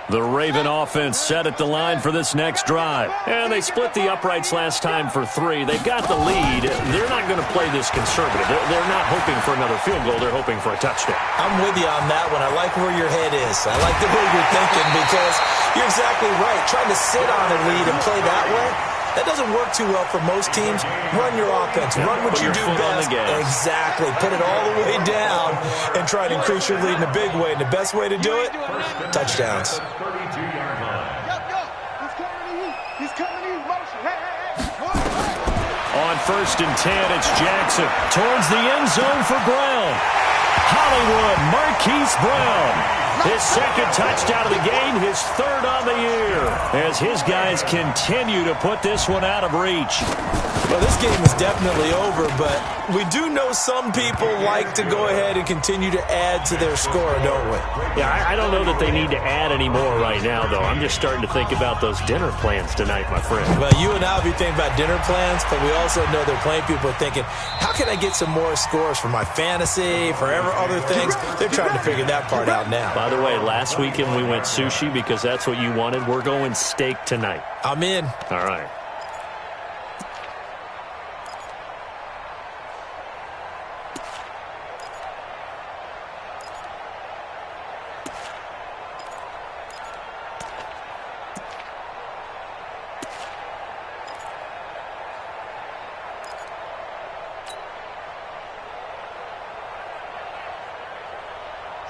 The Raven offense set at the line for this next drive. And they split the uprights last time for 3. They've got the lead. They're not going to play this conservative. They're not hoping for another field goal. They're hoping for a touchdown. I'm with you on that one. I like where your head is. I like the way you're thinking because you're exactly right. Trying to sit on a lead and play that way, that doesn't work too well for most teams. Run your offense. Run what you do best. Exactly. Put it all the way down and try to increase your lead in a big way. And the best way to do it, touchdowns. 32-yard line. He's coming to you. Motion. Hey. On 1st and 10, it's Jackson towards the end zone for Brown. Hollywood Marquise Brown. His 2nd touchdown of the game, his 3rd on the year. as his guys continue to put this one out of reach. Well, this game is definitely over, but we do know some people like to go ahead and continue to add to their score, don't we? Yeah, I don't know that they need to add any more right now, though. I'm just starting to think about those dinner plans tonight, my friend. Well, you and I will be thinking about dinner plans, but we also know there are plenty of people thinking, how can I get some more scores for my fantasy, for other things? They're trying to figure that part out now. By the way, last weekend we went sushi because that's what you wanted. We're going steak tonight. I'm in. All right.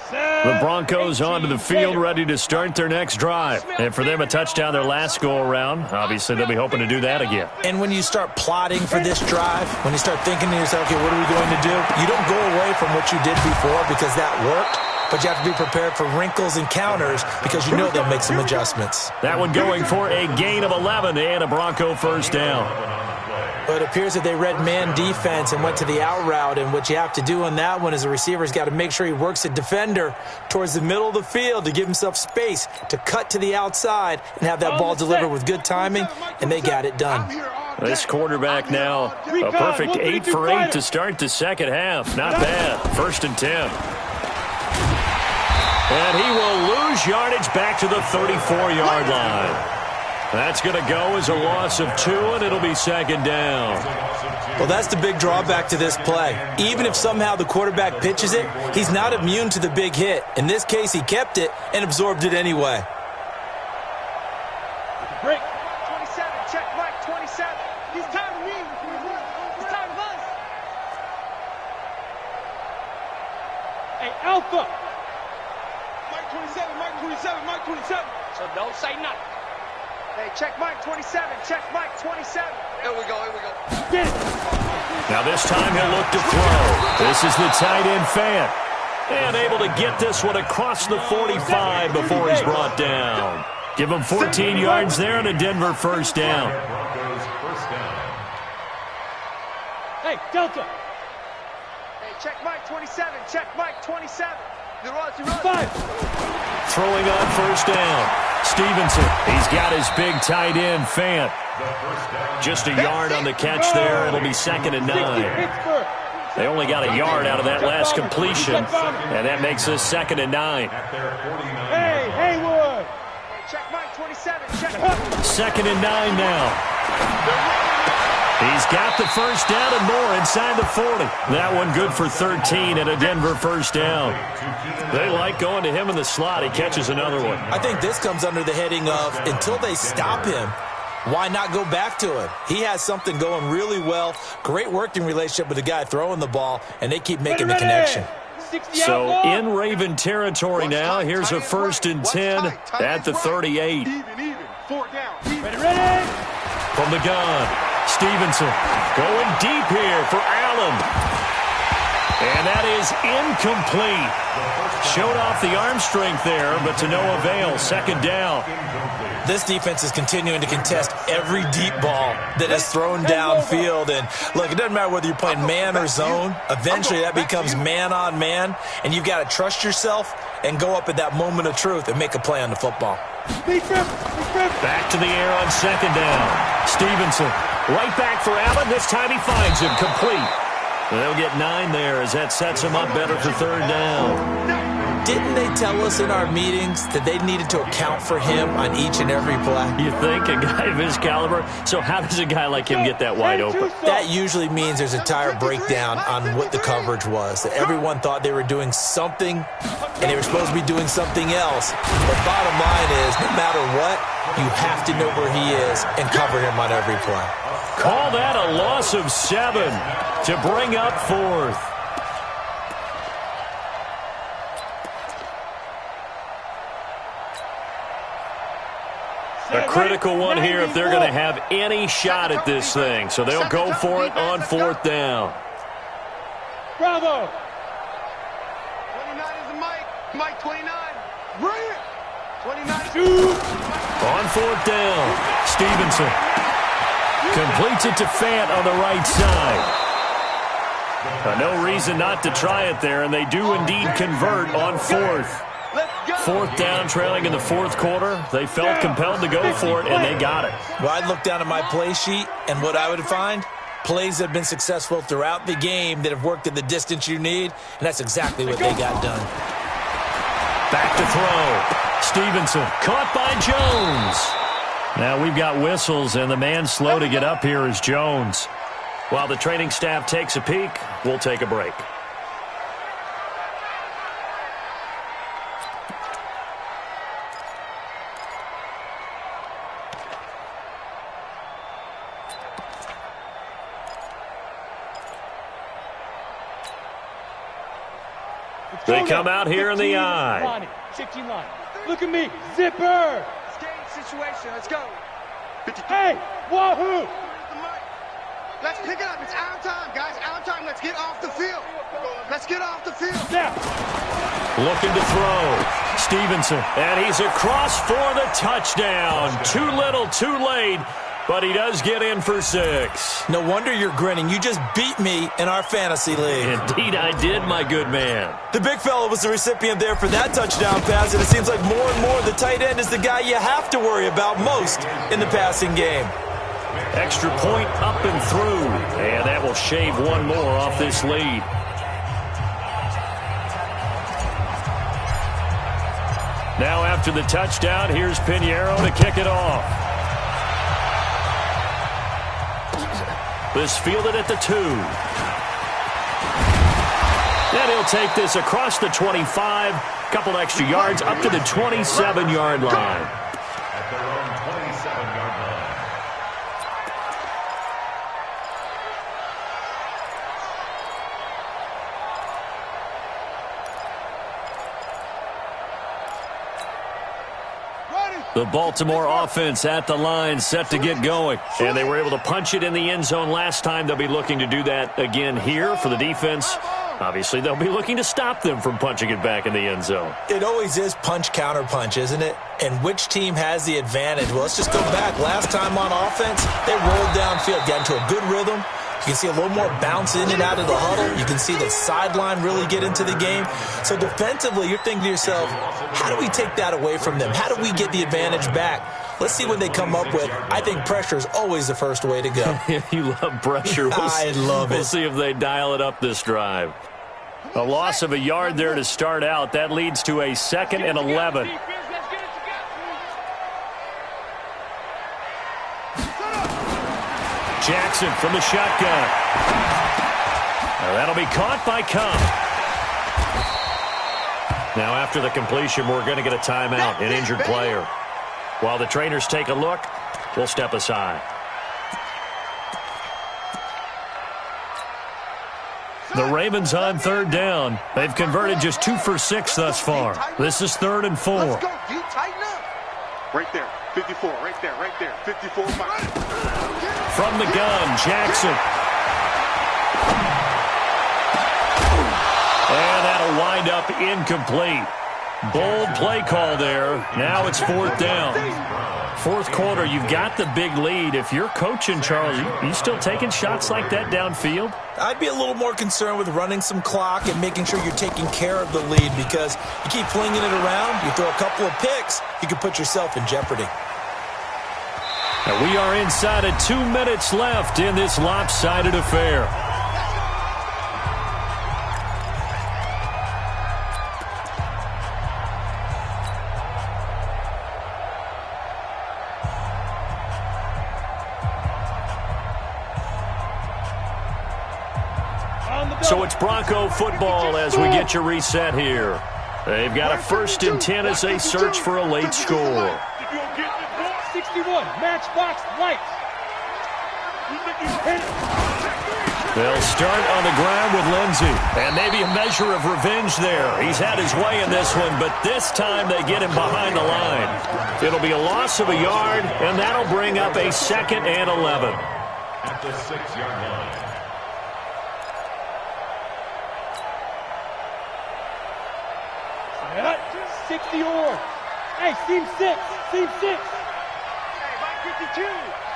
The Broncos onto the field, ready to start their next drive. And for them, a touchdown their last go-around. Obviously, they'll be hoping to do that again. And when you start plotting for this drive, when you start thinking to yourself, okay, what are we going to do? You don't go away from what you did before because that worked, but you have to be prepared for wrinkles and counters because you know they'll make some adjustments. That one going for a gain of 11 and a Bronco first down. But it appears that they read man defense and went to the out route, and what you have to do on that one is the receiver's got to make sure he works the defender towards the middle of the field to give himself space to cut to the outside and have that ball delivered with good timing, and they got it done. This quarterback now, a perfect 8 for 8 to start the second half. Not bad. 1st and 10. And he will lose yardage back to the 34-yard line. That's going to go as a loss of 2, and it'll be 2nd down. Well, that's the big drawback to this play. Even if somehow the quarterback pitches it, he's not immune to the big hit. In this case, he kept it and absorbed it anyway. Break. 27, check Mike, 27. He's tired of me. He's tired of us. Hey, Alpha. Mike 27, Mike 27, Mike 27. So don't say nothing. Hey, check Mike 27, check Mike 27. Here we go, here we go. Get it. Now this time he'll look to throw. This is the tight end Fant. And able to get this one across the 45 before he's brought down. Give him 14 yards there and a Denver first down. Hey, Delta. Hey, check Mike 27, check Mike 27. You run. 5. Throwing on first down. Stevenson, he's got his big tight end, Fant. Just a yard on the catch there. It'll be 2nd and 9. They only got a yard out of that last completion, and that makes this 2nd and 9. Hey, Haywood. Hey, check Mike 27, check. 2nd and 9 now. He's got the first down and more inside the 40. That one good for 13 and a Denver first down. They like going to him in the slot. He catches another one. I think this comes under the heading of until they stop him, why not go back to him? He has something going really well. Great working relationship with the guy throwing the ball, and they keep making the connection. So in Raven territory now, here's a 1st and 10 at the 38. Even. 4 down. Ready. From the gun, Stevenson going deep here for Allen. And that is incomplete. Showed off the arm strength there, but to no avail. 2nd down. This defense is continuing to contest every deep ball that is thrown downfield. And look, it doesn't matter whether you're playing man or zone. Eventually that becomes man on man, and you've got to trust yourself and go up at that moment of truth and make a play on the football. Back to the air on 2nd down. Stevenson right back for Allen. This time he finds him complete. And they'll get 9 there as that sets him up better for 3rd down. Didn't they tell us in our meetings that they needed to account for him on each and every play? You think? A guy of his caliber? So how does a guy like him get that wide open? That usually means there's a entire breakdown on what the coverage was. That everyone thought they were doing something, and they were supposed to be doing something else. But bottom line is, no matter what, you have to know where he is and cover him on every play. Call that a loss of 7 to bring up 4th. A critical one here if they're going to have any shot at this thing. So they'll go for it on 4th down. Bravo. 29 is the Mike. Mike 29. Bring it. 29. On 4th down. Stevenson completes it to Fant on the right side. No reason not to try it there, and they do indeed convert on 4th. 4th down, trailing in the 4th quarter. They felt compelled to go for it, and they got it. Well, I'd look down at my play sheet, and what I would find, plays that have been successful throughout the game that have worked at the distance you need, and that's exactly what they got done. Back to throw. Stevenson caught by Jones. Now we've got whistles, and the man slow to get up here is Jones. While the training staff takes a peek, we'll take a break. They come out here in the I. 16 line. Look at me. Zipper. Situation. Let's go. Hey, wahoo. Let's pick it up. It's our time, guys. Our time. Let's get off the field. Let's get off the field. Now. Looking to throw. Stevenson. And he's across for the touchdown. Too little, too late. But he does get in for 6. No wonder you're grinning. You just beat me in our fantasy league. Indeed I did, my good man. The big fella was the recipient there for that touchdown pass, and it seems like more and more the tight end is the guy you have to worry about most in the passing game. Extra point up and through. And that will shave one more off this lead. Now after the touchdown, here's Pinheiro to kick it off. This fielded at the 2. And he'll take this across the 25. Couple extra yards up to the 27-yard line. At their own 27-yard line. The Baltimore offense at the line, set to get going. And they were able to punch it in the end zone last time. They'll be looking to do that again here for the defense. Obviously, they'll be looking to stop them from punching it back in the end zone. It always is punch, counter punch, isn't it? And which team has the advantage? Well, let's just go back. Last time on offense, they rolled downfield, got into a good rhythm. You can see a little more bounce in and out of the huddle. You can see the sideline really get into the game. So defensively, you're thinking to yourself, how do we take that away from them? How do we get the advantage back? Let's see what they come up with. I think pressure is always the first way to go. You love pressure. I love it. We'll see if they dial it up this drive. A loss of a yard there to start out. That leads to a 2nd and 11. Jackson from the shotgun. Now that'll be caught by Cup. Now after the completion, we're going to get a timeout, an injured player. While the trainers take a look, we'll step aside. The Ravens on 3rd down. They've converted just 2 for 6 thus far. This is 3rd and 4. Let's go. You tighten up. Right there. 54. Right there. Right there. 54. From the gun, Jackson. And that'll wind up incomplete. Bold play call there. Now it's 4th down. 4th quarter, you've got the big lead. If you're coaching, Charles, you still taking shots like that downfield? I'd be a little more concerned with running some clock and making sure you're taking care of the lead, because you keep flinging it around, you throw a couple of picks, you can put yourself in jeopardy. And we are inside of 2 minutes left in this lopsided affair. So it's Bronco football as we get you reset here. They've got a 1st and 10 as they search for a late score. 61, matchbox lights. They'll start on the ground with Lindsey. And maybe a measure of revenge there. He's had his way in this one, but this time they get him behind the line. It'll be a loss of a yard, and that'll bring up a 2nd and 11. At the 6-yard line. Hey, seam 6, seam 6. 52.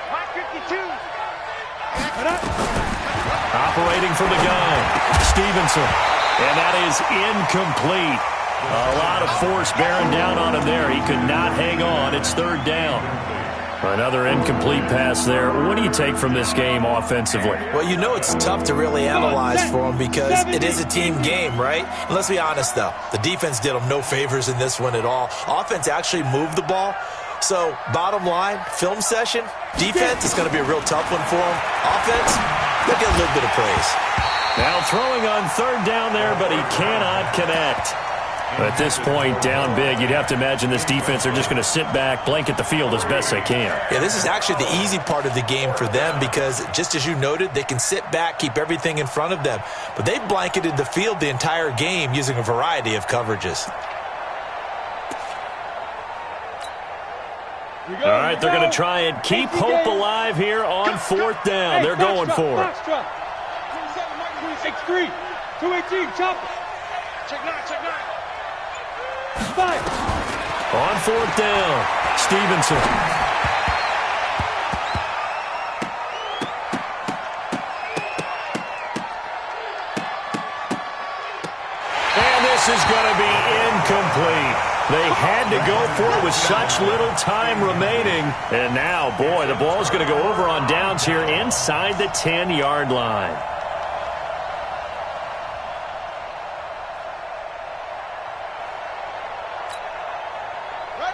Mike 52. Operating from the gun, Stevenson. And that is incomplete. A lot of force bearing down on him there. He could not hang on. It's third down. Another incomplete pass there. What do you take from this game offensively? Well, you know it's tough to really analyze for them because it is a team game, right? And let's be honest, though. The defense did them no favors in this one at all. Offense actually moved the ball. So, bottom line, film session, defense is going to be a real tough one for them. Offense, they'll get a little bit of praise. Now throwing on third down there, but he cannot connect. At this point, down big, you'd have to imagine this defense, they're just going to sit back, blanket the field as best they can. Yeah, this is actually the easy part of the game for them because, just as you noted, they can sit back, keep everything in front of them. But they've blanketed the field the entire game using a variety of coverages. All right, they're going to try and keep hope alive here on fourth down. They're going for it. 6-3, 218, chop it. Check 9, check 9. 5. On fourth down, Stevenson. And this is going to be incomplete. They had to go for it with such little time remaining. And now, boy, the ball's going to go over on downs here inside the 10-yard line.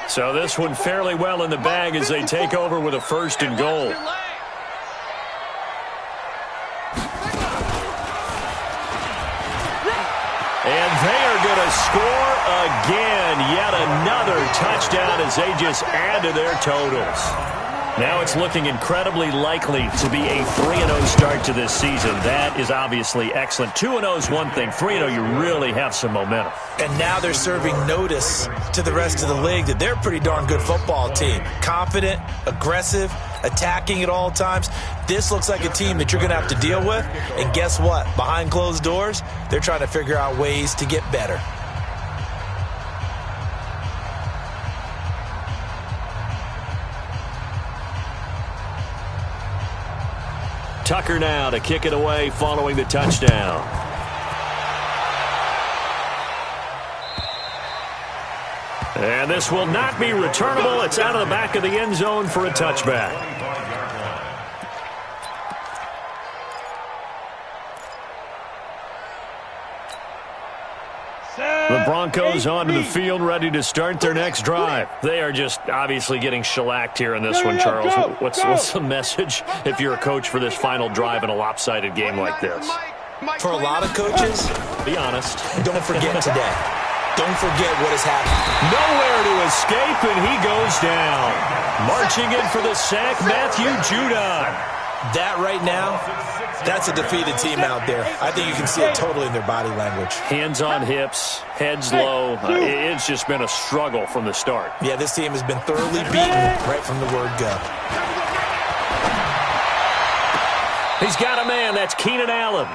So this one fairly well in the bag as they take over with a first and goal. And they are going to score again. Yet another touchdown as they just add to their totals. Now it's looking incredibly likely to be a 3-0 start to this season. That is obviously excellent. 2-0 is one thing. 3-0, you really have some momentum. And now they're serving notice to the rest of the league that they're a pretty darn good football team. Confident, aggressive, attacking at all times. This looks like a team that you're going to have to deal with. And guess what? Behind closed doors, they're trying to figure out ways to get better. Tucker now to kick it away following the touchdown. And this will not be returnable. It's out of the back of the end zone for a touchback. The Broncos onto the field, ready to start their next drive. They are just obviously getting shellacked here in this one, Charles. What's the message if you're a coach for this final drive in a lopsided game like this? For a lot of coaches, be honest. Don't forget today. Don't forget what has happened. Nowhere to escape, and he goes down. Marching in for the sack, Matthew Judon. That right now, that's a defeated team out there. I think you can see it totally in their body language. Hands on hips, heads low. It's just been a struggle from the start. Yeah, this team has been thoroughly beaten right from the word go. He's got a man. That's Keenan Allen.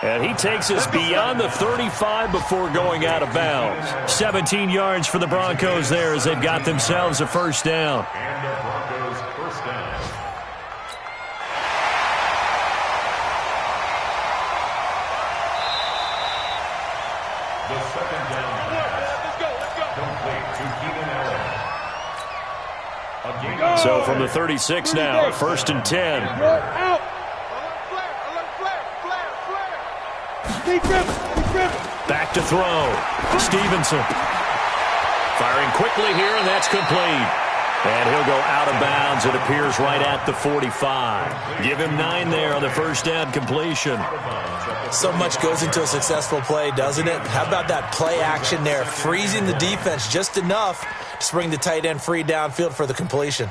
And he takes us beyond the 35 before going out of bounds. 17 yards for the Broncos there as they've got themselves a first down. And the Broncos first down. The second down pass. Complete to Keenan Allen. So from the 36 now, first and 10. Out. Back to throw. Stevenson. Firing quickly here, and that's complete. And he'll go out of bounds, it appears, right at the 45. Give him 9 there on the first down completion. So much goes into a successful play, doesn't it? How about that play action there, freezing the defense just enough to bring the tight end free downfield for the completion.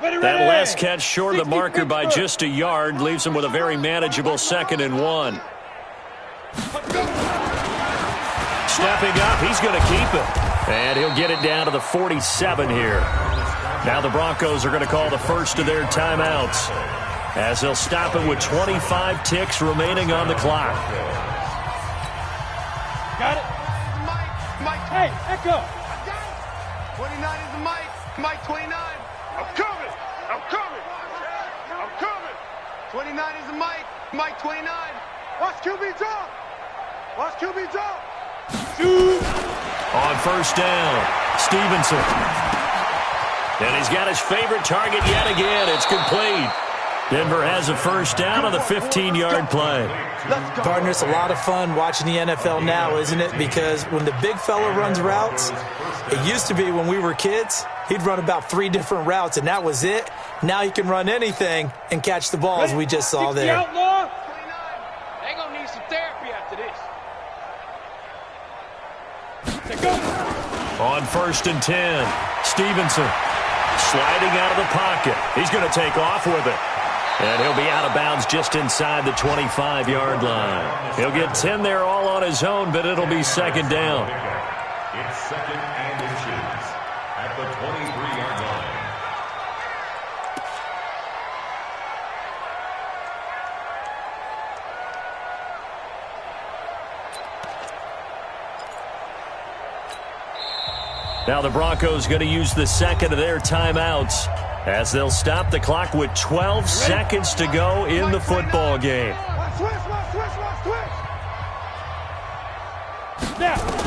That last catch short of the marker by just a yard leaves him with a very manageable 2nd and 1. Stepping up, he's going to keep it. And he'll get it down to the 47 here. Now the Broncos are going to call the first of their timeouts as they'll stop it with 25 ticks remaining on the clock. Got it. Mike. Hey, Echo. 29 is the Mike. Mike 29. I'm coming. I'm coming. I'm coming. 29 is the Mike. Mike 29. Watch QB drop. Watch QB drop. Shoot. On first down, Stevenson. And he's got his favorite target yet again. It's complete. Denver has a first down on the 15-yard play. Partner, it's a lot of fun watching the NFL now, isn't it? Because when the big fella runs routes, it used to be when we were kids, he'd run about 3 different routes, and that was it. Now he can run anything and catch the balls we just saw there. Outlaw. They're going to need some therapy after this. On first and 10, Stevenson sliding out of the pocket. He's going to take off with it. And he'll be out of bounds just inside the 25-yard line. He'll get 10 there all on his own, but it'll be second down. It's second and inches at the 23-yard line. Now the Broncos going to use the second of their timeouts as they'll stop the clock with 12 seconds to go in the football game. Switch.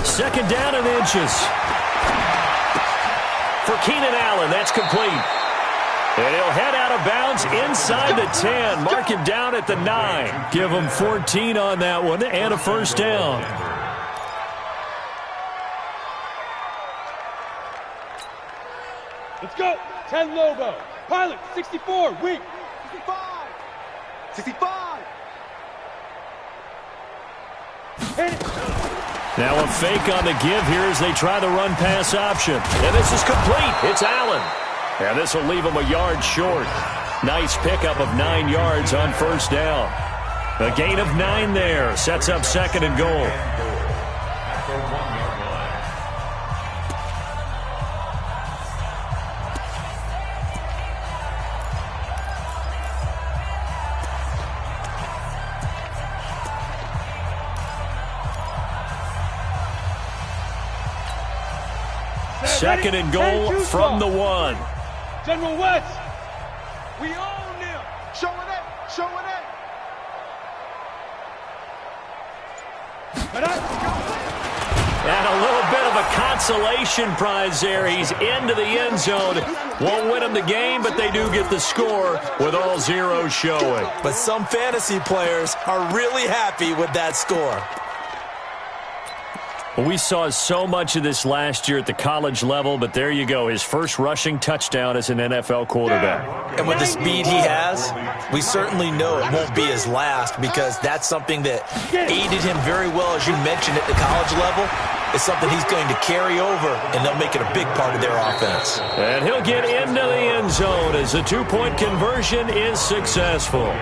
Second down and inches. For Keenan Allen, that's complete. And he'll head out of bounds inside the 10. Mark him down at the 9. Give him 14 on that one and a first down. Let's go. 10 Lobo. Pilot, 64. Weak. 65. Hit it. Now a fake on the give here as they try the run-pass option. And this is complete. It's Allen. And this will leave him a yard short. Nice pickup of 9 yards on first down. A gain of 9 there. Sets up second and goal. At the 1-yard line. Second and goal from the 1. General West. We own them. Showing it. And a little bit of a consolation prize there. He's into the end zone. Won't win him the game, but they do get the score with all zeros showing. But some fantasy players are really happy with that score. We saw so much of this last year at the college level, but there you go. His first rushing touchdown as an NFL quarterback. And with the speed he has, we certainly know it won't be his last because that's something that aided him very well, as you mentioned, at the college level. It's something he's going to carry over, and they'll make it a big part of their offense. And he'll get into the end zone as the 2-point conversion is successful.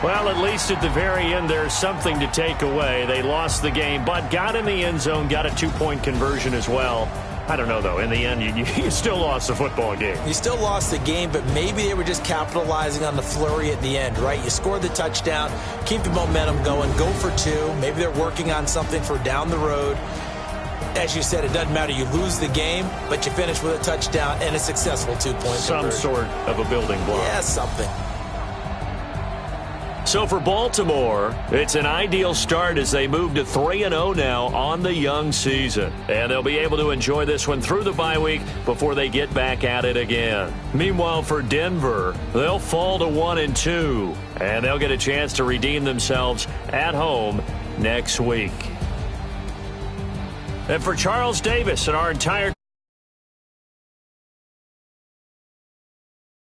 Well, at least at the very end, there's something to take away. They lost the game, but got in the end zone, got a 2-point conversion as well. I don't know, though. In the end, you still lost the football game. You still lost the game, but maybe they were just capitalizing on the flurry at the end, right? You scored the touchdown, keep the momentum going, go for 2. Maybe they're working on something for down the road. As you said, it doesn't matter. You lose the game, but you finish with a touchdown and a successful 2-point conversion. Some sort of a building block. Yeah, something. So for Baltimore, it's an ideal start as they move to 3-0 now on the young season. And they'll be able to enjoy this one through the bye week before they get back at it again. Meanwhile, for Denver, they'll fall to 1-2. And they'll get a chance to redeem themselves at home next week. And for Charles Davis and our entire